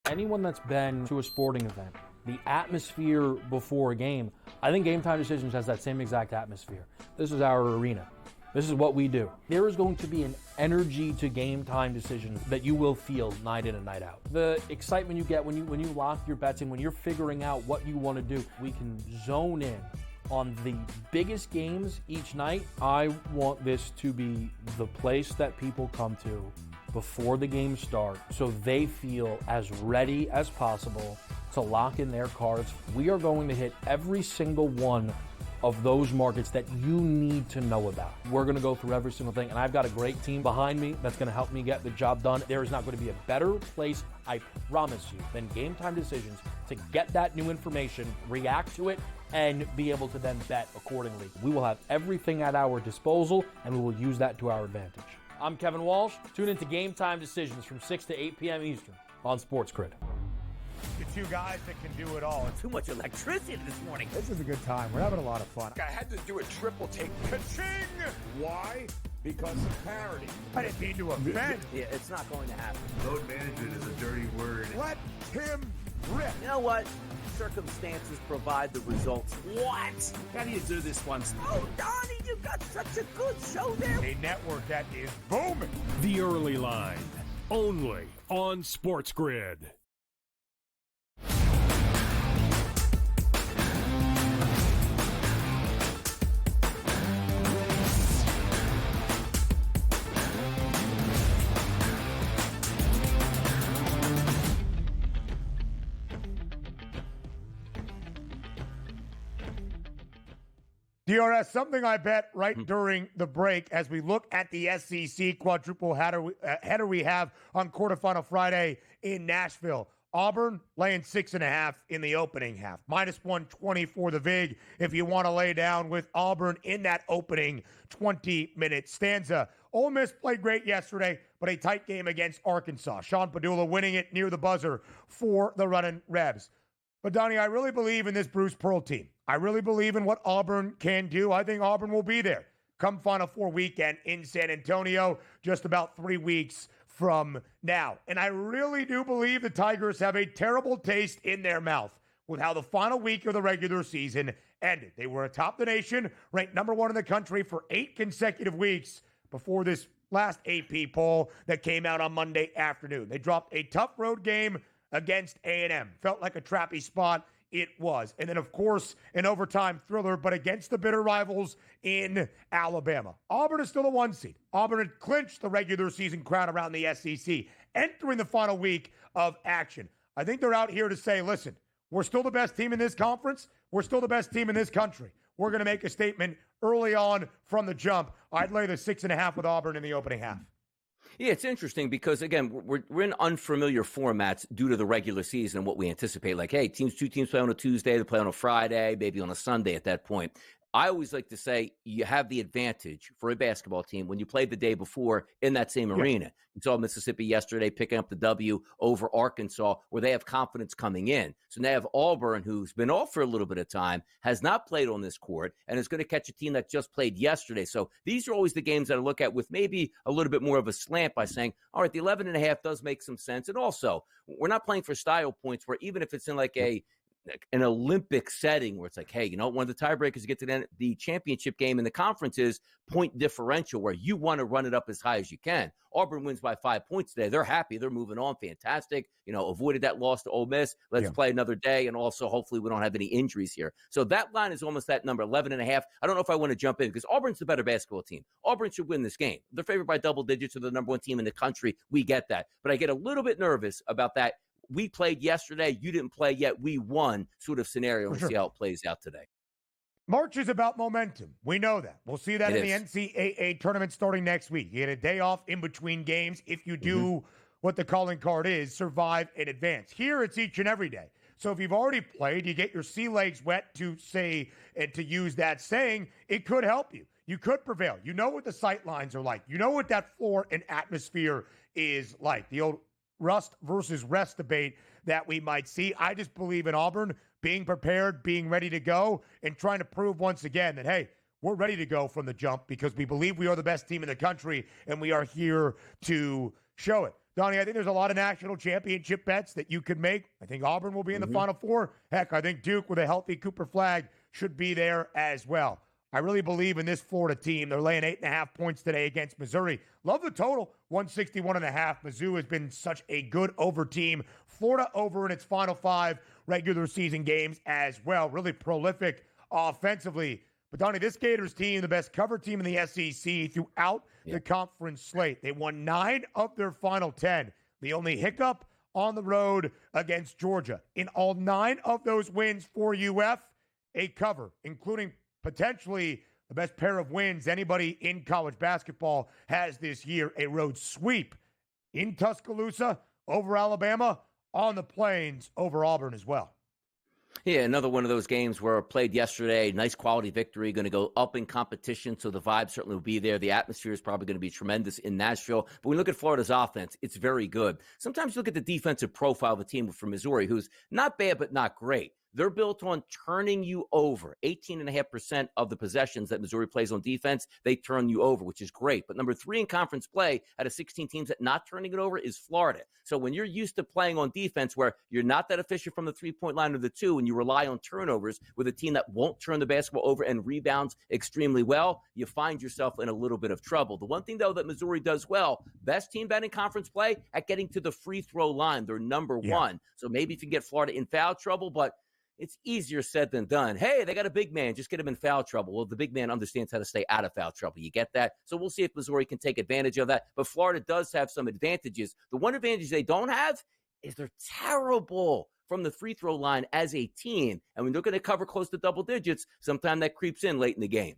Anyone that's been to a sporting event, the atmosphere before a game, I think Game Time Decisions has that same exact atmosphere. This is our arena. This is what we do. There is going to be an energy to Game Time Decisions that you will feel night in and night out. The excitement you get when you lock your bets in, when you're figuring out what you want to do, we can zone in on the biggest games each night. I want this to be the place that people come to before the games start so they feel as ready as possible to lock in their cards. We are going to hit every single one of those markets that you need to know about. We're going to go through every single thing, and I've got a great team behind me that's going to help me get the job done. There is not going to be a better place, I promise you, than Game Time Decisions to get that new information, react to it, and be able to then bet accordingly. We will have everything at our disposal, and we will use that to our advantage. I'm Kevin Walsh. Tune into Game Time Decisions from 6 to 8 p.m. Eastern on SportsGrid. The 2 guys that can do it all. Too much electricity this morning. This is a good time. We're having a lot of fun. I had to do a triple take. Ka-ching! Why? Because of parity. I didn't mean to offend. Yeah, it's not going to happen. Load management is a dirty word. Let him rip. You know what? Circumstances provide the results. What? How do you do this one? Oh, Donnie, you got such a good show there. A network that is booming. The Early Line, only on SportsGrid. DRS, something I bet right during the break as we look at the SEC quadruple header we have on quarterfinal Friday in Nashville. Auburn laying 6.5 in the opening half. Minus 120 for the VIG if you want to lay down with Auburn in that opening 20-minute stanza. Ole Miss played great yesterday, but a tight game against Arkansas. Sean Padula winning it near the buzzer for the Runnin' Rebs. But, Donnie, I really believe in this Bruce Pearl team. I really believe in what Auburn can do. I think Auburn will be there. come Final Four weekend in San Antonio, just about 3 weeks from now. And I really do believe the Tigers have a terrible taste in their mouth with how the final week of the regular season ended. They were atop the nation, ranked number 1 in the country for 8 consecutive weeks before this last AP poll that came out on Monday afternoon. They dropped a tough road game against A&M. Felt like a trappy spot. It was. And then, of course, an overtime thriller, but against the bitter rivals in Alabama. Auburn is still the 1 seed. Auburn had clinched the regular season crown around the SEC, entering the final week of action. I think they're out here to say, listen, we're still the best team in this conference. We're still the best team in this country. We're going to make a statement early on from the jump. I'd lay the 6.5 with Auburn in the opening half. Yeah, it's interesting because, again, we're in unfamiliar formats due to the regular season and what we anticipate. Like, hey, two teams play on a Tuesday, they play on a Friday, maybe on a Sunday at that point. I always like to say you have the advantage for a basketball team when you played the day before in that same arena. You saw Mississippi yesterday picking up the W over Arkansas, where they have confidence coming in. So now you have Auburn, who's been off for a little bit of time, has not played on this court, and is going to catch a team that just played yesterday. So these are always the games that I look at with maybe a little bit more of a slant by saying, all right, the 11.5 does make some sense. And also, we're not playing for style points where even if it's in like an Olympic setting where it's like, hey, you know, one of the tiebreakers to get to the championship game in the conference is point differential, where you want to run it up as high as you can. Auburn wins by 5 points today. They're happy. They're moving on. Fantastic. You know, avoided that loss to Ole Miss. Let's play another day. And also, hopefully, we don't have any injuries here. So that line is almost that number, 11.5. I don't know if I want to jump in because Auburn's the better basketball team. Auburn should win this game. They're favored by double digits. They're the number 1 team in the country. We get that. But I get a little bit nervous about that. We played yesterday. You didn't play yet. We won sort of scenario. We'll see how it plays out today. March is about momentum. We know that. We'll see that in the NCAA tournament starting next week. You get a day off in between games if you do what the calling card is, survive and advance. Here, it's each and every day. So if you've already played, you get your sea legs wet, to say, and to use that saying, it could help you. You could prevail. You know what the sight lines are like. You know what that floor and atmosphere is like. The old rust versus rest debate that we might see. I just believe in Auburn being prepared, being ready to go, and trying to prove once again that, hey, we're ready to go from the jump because we believe we are the best team in the country, and we are here to show it. Donnie, I think there's a lot of national championship bets that you could make. I think Auburn will be in the Final Four. Heck, I think Duke with a healthy Cooper Flagg should be there as well. I really believe in this Florida team. They're laying 8.5 points today against Missouri. Love the total, 161.5. Mizzou has been such a good over team. Florida over in its final 5 regular season games as well. Really prolific offensively. But, Donnie, this Gators team, the best cover team in the SEC throughout the conference slate. They won 9 of their final 10. The only hiccup on the road against Georgia. In all 9 of those wins for UF, a cover, including potentially the best pair of wins anybody in college basketball has this year. A road sweep in Tuscaloosa over Alabama, on the Plains over Auburn as well. Yeah, another one of those games where played yesterday. Nice quality victory, going to go up in competition, so the vibe certainly will be there. The atmosphere is probably going to be tremendous in Nashville. But when you look at Florida's offense, it's very good. Sometimes you look at the defensive profile of the team from Missouri, who's not bad but not great. They're built on turning you over. 18.5% of the possessions that Missouri plays on defense, they turn you over, which is great. But number 3 in conference play out of 16 teams that not turning it over is Florida. So when you're used to playing on defense where you're not that efficient from the 3-point line or the 2 and you rely on turnovers with a team that won't turn the basketball over and rebounds extremely well, you find yourself in a little bit of trouble. The one thing, though, that Missouri does well, best team batting conference play at getting to the free throw line. They're number 1. So maybe if you can get Florida in foul trouble, but it's easier said than done. Hey, they got a big man. Just get him in foul trouble. Well, the big man understands how to stay out of foul trouble. You get that? So we'll see if Missouri can take advantage of that. But Florida does have some advantages. The one advantage they don't have is they're terrible from the free throw line as a team. And when they're going to cover close to double digits, sometimes that creeps in late in the game.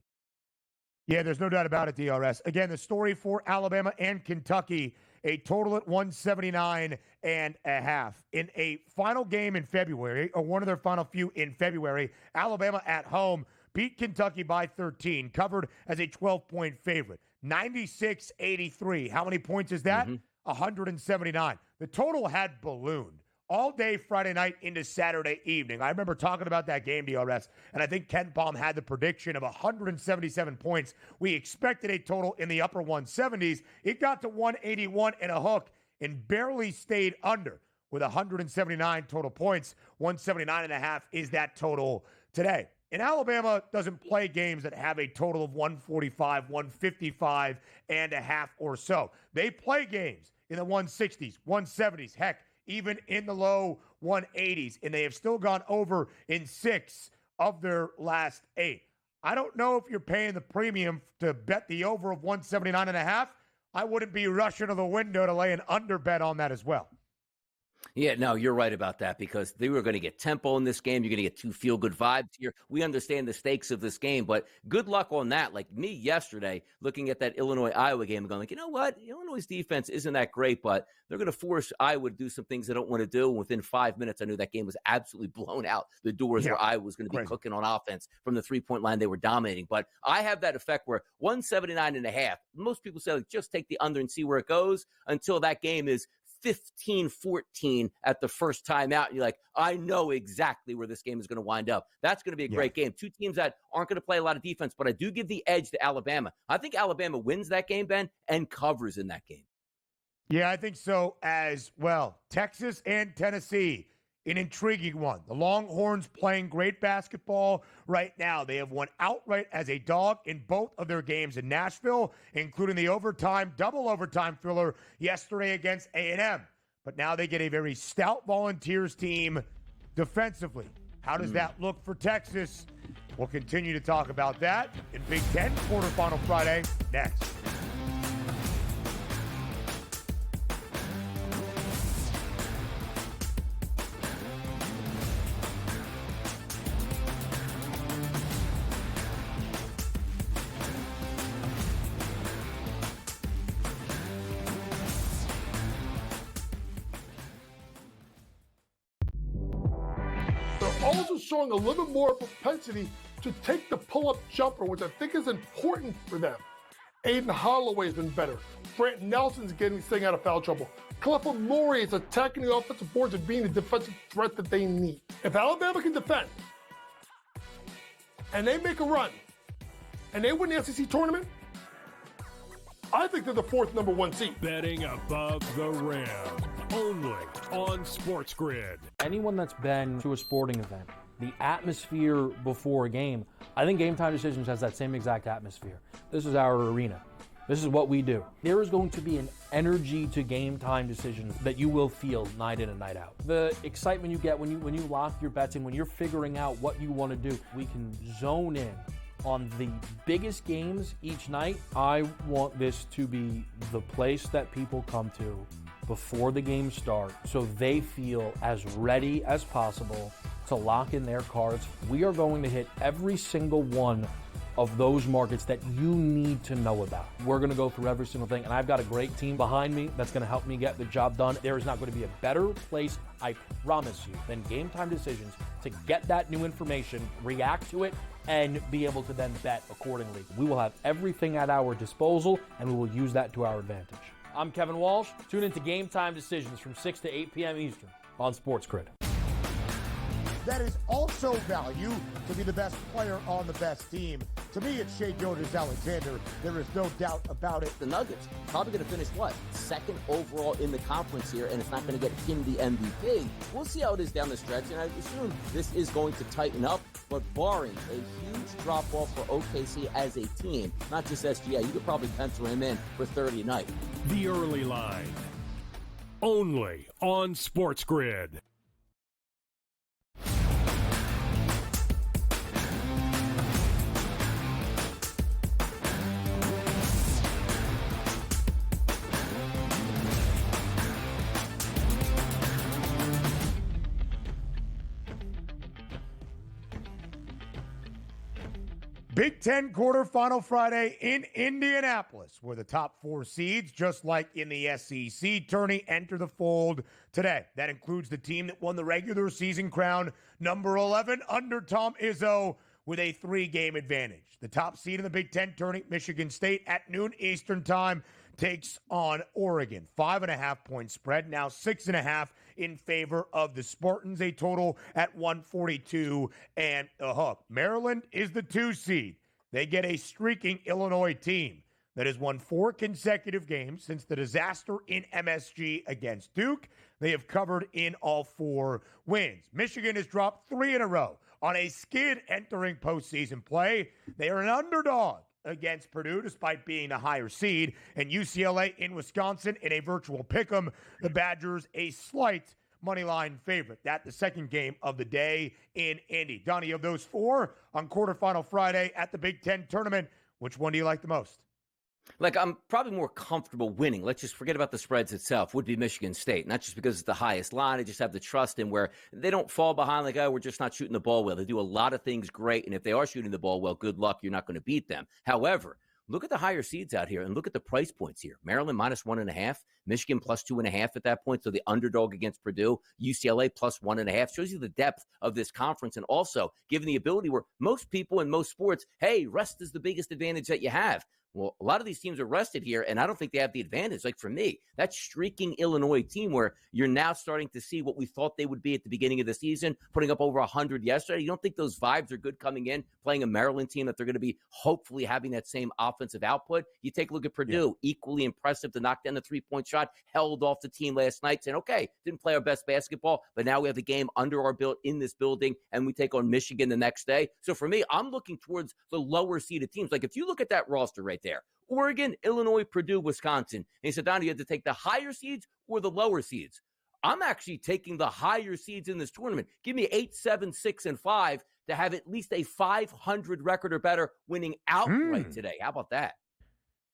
Yeah, there's no doubt about it, DRS. Again, the story for Alabama and Kentucky, a total at 179.5. In a final game in February, or one of their final few in February, Alabama at home beat Kentucky by 13, covered as a 12-point favorite. 96-83. How many points is that? 179. The total had ballooned all day Friday night into Saturday evening. I remember talking about that game, DRS, and I think Ken Palm had the prediction of 177 points. We expected a total in the upper 170s. It got to 181 and a hook and barely stayed under with 179 total points. 179 and a half is that total today. And Alabama doesn't play games that have a total of 145, 155 and a half or so. They play games in the 160s, 170s, heck, even in the low 180s, and they have still gone over in 6 of their last 8. I don't know if you're paying the premium to bet the over of 179 and a half. I wouldn't be rushing to the window to lay an under bet on that as well. Yeah, no, you're right about that because they were going to get tempo in this game. You're going to get 2 feel-good vibes here. We understand the stakes of this game, but good luck on that. Like me yesterday, looking at that Illinois-Iowa game and going like, you know what? Illinois' defense isn't that great, but they're going to force Iowa to do some things they don't want to do. And within 5 minutes, I knew that game was absolutely blown out the doors where Iowa was going to be cooking on offense from the three-point line. They were dominating. But I have that effect where 179 and a half, most people say, like, just take the under and see where it goes until that game is 15-14 at the first time out. And you're like, I know exactly where this game is going to wind up. That's going to be a great game. 2 teams that aren't going to play a lot of defense, but I do give the edge to Alabama. I think Alabama wins that game, Ben, and covers in that game. Yeah, I think so as well. Texas and Tennessee, an intriguing one. The Longhorns playing great basketball right now. They have won outright as a dog in both of their games in Nashville, including the double overtime thriller yesterday against A&M. But now they get a very stout Volunteers team defensively. How does that look for Texas? We'll continue to talk about that in Big Ten quarterfinal Friday next. Also showing a little bit more propensity to take the pull-up jumper, which I think is important for them. Aiden Holloway's been better. Brant Nelson's getting staying out of foul trouble. Clifford Murray is attacking the offensive boards and being the defensive threat that they need. If Alabama can defend and they make a run and they win the SEC tournament, I think they're the 4th number 1 seed. Betting above the rim. Only on SportsGrid. Anyone that's been to a sporting event, the atmosphere before a game, I think Game Time Decisions has that same exact atmosphere. This is our arena. This is what we do. There is going to be an energy to Game Time Decisions that you will feel night in and night out. The excitement you get when you lock your bets in, when you're figuring out what you want to do, we can zone in on the biggest games each night. I want this to be the place that people come to before the game starts so they feel as ready as possible to lock in their cards. We are going to hit every single one of those markets that you need to know about. We're going to go through every single thing, and I've got a great team behind me that's going to help me get the job done. There is not going to be a better place, I promise you, than Game Time Decisions to get that new information, react to it, and be able to then bet accordingly. We will have everything at our disposal, and we will use that to our advantage. I'm Kevin Walsh. Tune into Game Time Decisions from 6 to 8 p.m. Eastern on SportsGrid. That is also value to be the best player on the best team. To me, it's Shai Gilgeous-Alexander. There is no doubt about it. The Nuggets probably going to finish, 2nd overall in the conference here, and it's not going to get him the MVP. We'll see how it is down the stretch, and I assume this is going to tighten up, but barring a huge drop-off for OKC as a team, not just SGA, you could probably pencil him in for 30 a night. The Early Line. Only on SportsGrid. Big Ten quarterfinal Friday in Indianapolis, where the top 4 seeds, just like in the SEC tourney, enter the fold today. That includes the team that won the regular season crown, number 11 under Tom Izzo, with a 3-game advantage. The top seed in the Big Ten tourney, Michigan State, at noon Eastern time, takes on Oregon. 5.5-point spread, now 6.5 in favor of the Spartans, a total at 142 and a hook. Maryland is the 2 seed. They get a streaking Illinois team that has won 4 consecutive games since the disaster in MSG against Duke. They have covered in all 4 wins. Michigan has dropped 3 in a row on a skid entering postseason play. They are an underdog against Purdue despite being the higher seed. And UCLA in Wisconsin in a virtual pick'em. The Badgers a slight moneyline favorite. That's the second game of the day in Indy. Donnie, of those 4 on quarterfinal Friday at the Big Ten tournament, which one do you like the most? Like, I'm probably more comfortable winning. Let's just forget about the spreads itself. Would be Michigan State. Not just because it's the highest line. I just have the trust in where they don't fall behind like, oh, we're just not shooting the ball well. They do a lot of things great. And if they are shooting the ball well, good luck. You're not going to beat them. However, look at the higher seeds out here and look at the price points here. Maryland -1.5, Michigan +2.5 at that point. So the underdog against Purdue, UCLA +1.5 shows you the depth of this conference. And also given the ability where most people in most sports, hey, rest is the biggest advantage that you have. Well, a lot of these teams are rested here, and I don't think they have the advantage. Like for me, that streaking Illinois team where you're now starting to see what we thought they would be at the beginning of the season, putting up over 100 yesterday. You don't think those vibes are good coming in, playing a Maryland team that they're going to be hopefully having that same offensive output? You take a look at Purdue, equally impressive to knock down the three-point shot, held off the team last night, saying, okay, didn't play our best basketball, but now we have the game under our belt in this building, and we take on Michigan the next day. So for me, I'm looking towards the lower-seeded teams. Like if you look at that roster right there, Oregon, Illinois, Purdue, Wisconsin. And he said, Donnie, you have to take the higher seeds or the lower seeds. I'm actually taking the higher seeds in this tournament. Give me 8, 7, 6, and 5 to have at least a 500 record or better winning outright today. How about that?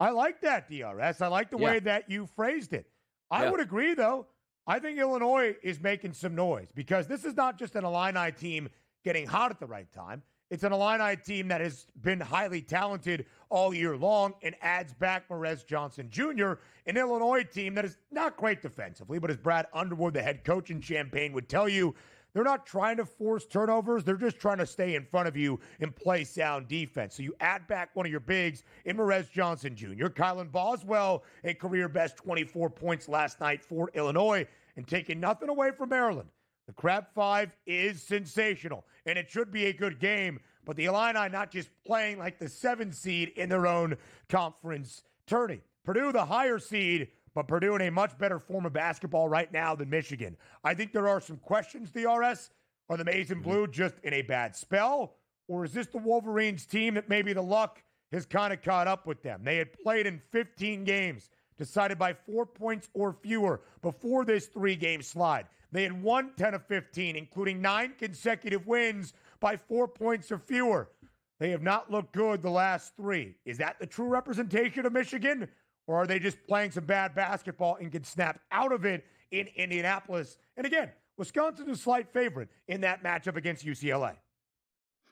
I like that, DRS. I like the way that you phrased it. I would agree, though. I think Illinois is making some noise because this is not just an Illini team getting hot at the right time. It's an Illini team that has been highly talented all year long and adds back Morez Johnson Jr., an Illinois team that is not great defensively, but as Brad Underwood, the head coach in Champaign, would tell you, they're not trying to force turnovers. They're just trying to stay in front of you and play sound defense. So you add back one of your bigs in Morez Johnson Jr., Kylan Boswell, a career-best 24 points last night for Illinois, and taking nothing away from Maryland. The Crab 5 is sensational, and it should be a good game, but the Illini not just playing like the 7 seed in their own conference tourney. Purdue, the higher seed, but Purdue in a much better form of basketball right now than Michigan. I think there are some questions, DRS. Are the Maize and Blue just in a bad spell, or is this the Wolverines team that maybe the luck has kind of caught up with them? They had played in 15 games, decided by 4 points or fewer before this 3-game slide. They had won 10 of 15, including 9 consecutive wins by 4 points or fewer. They have not looked good the last 3. Is that the true representation of Michigan? Or are they just playing some bad basketball and can snap out of it in Indianapolis? And again, Wisconsin's a slight favorite in that matchup against UCLA.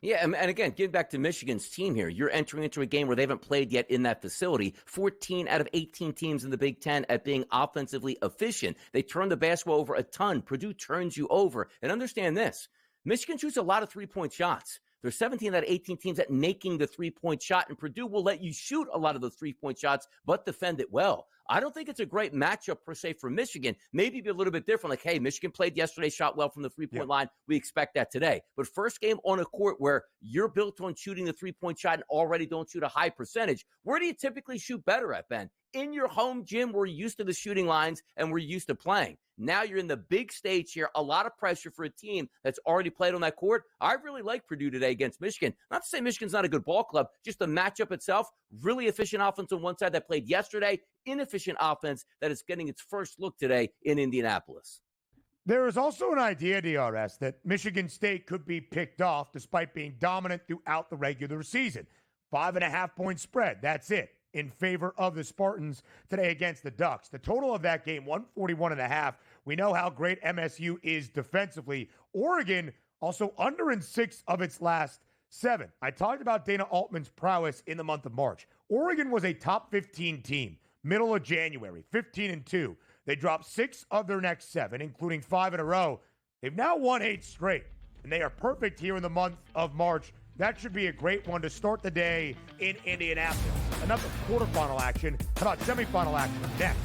Yeah, and again, getting back to Michigan's team here, you're entering into a game where they haven't played yet in that facility. 14 out of 18 teams in the Big Ten at being offensively efficient. They turn the basketball over a ton. Purdue turns you over. And understand this, Michigan shoots a lot of three-point shots. There's 17 out of 18 teams at making the three-point shot, and Purdue will let you shoot a lot of those three-point shots, but defend it well. I don't think it's a great matchup per se for Michigan. Maybe be a little bit different. Like, hey, Michigan played yesterday, shot well from the three-point line. We expect that today. But first game on a court where you're built on shooting the three-point shot and already don't shoot a high percentage, where do you typically shoot better at, Ben? In your home gym, we're used to the shooting lines and we're used to playing. Now you're in the big stage here, a lot of pressure for a team that's already played on that court. I really like Purdue today against Michigan. Not to say Michigan's not a good ball club, just the matchup itself, really efficient offense on one side that played yesterday, inefficient offense that is getting its first look today in Indianapolis. There is also an idea, DRS, that Michigan State could be picked off despite being dominant throughout the regular season. 5.5-point spread, that's it, in favor of the Spartans today against the Ducks. The total of that game, 141.5. We know how great MSU is defensively. Oregon also under in 6 of its last 7. I talked about Dana Altman's prowess in the month of March. Oregon was a top 15 team, middle of January, 15-2. They dropped 6 of their next 7, including 5 in a row. They've now won 8 straight, and they are perfect here in the month of March. That should be a great one to start the day in Indianapolis. Enough of quarterfinal action. How about semifinal action next?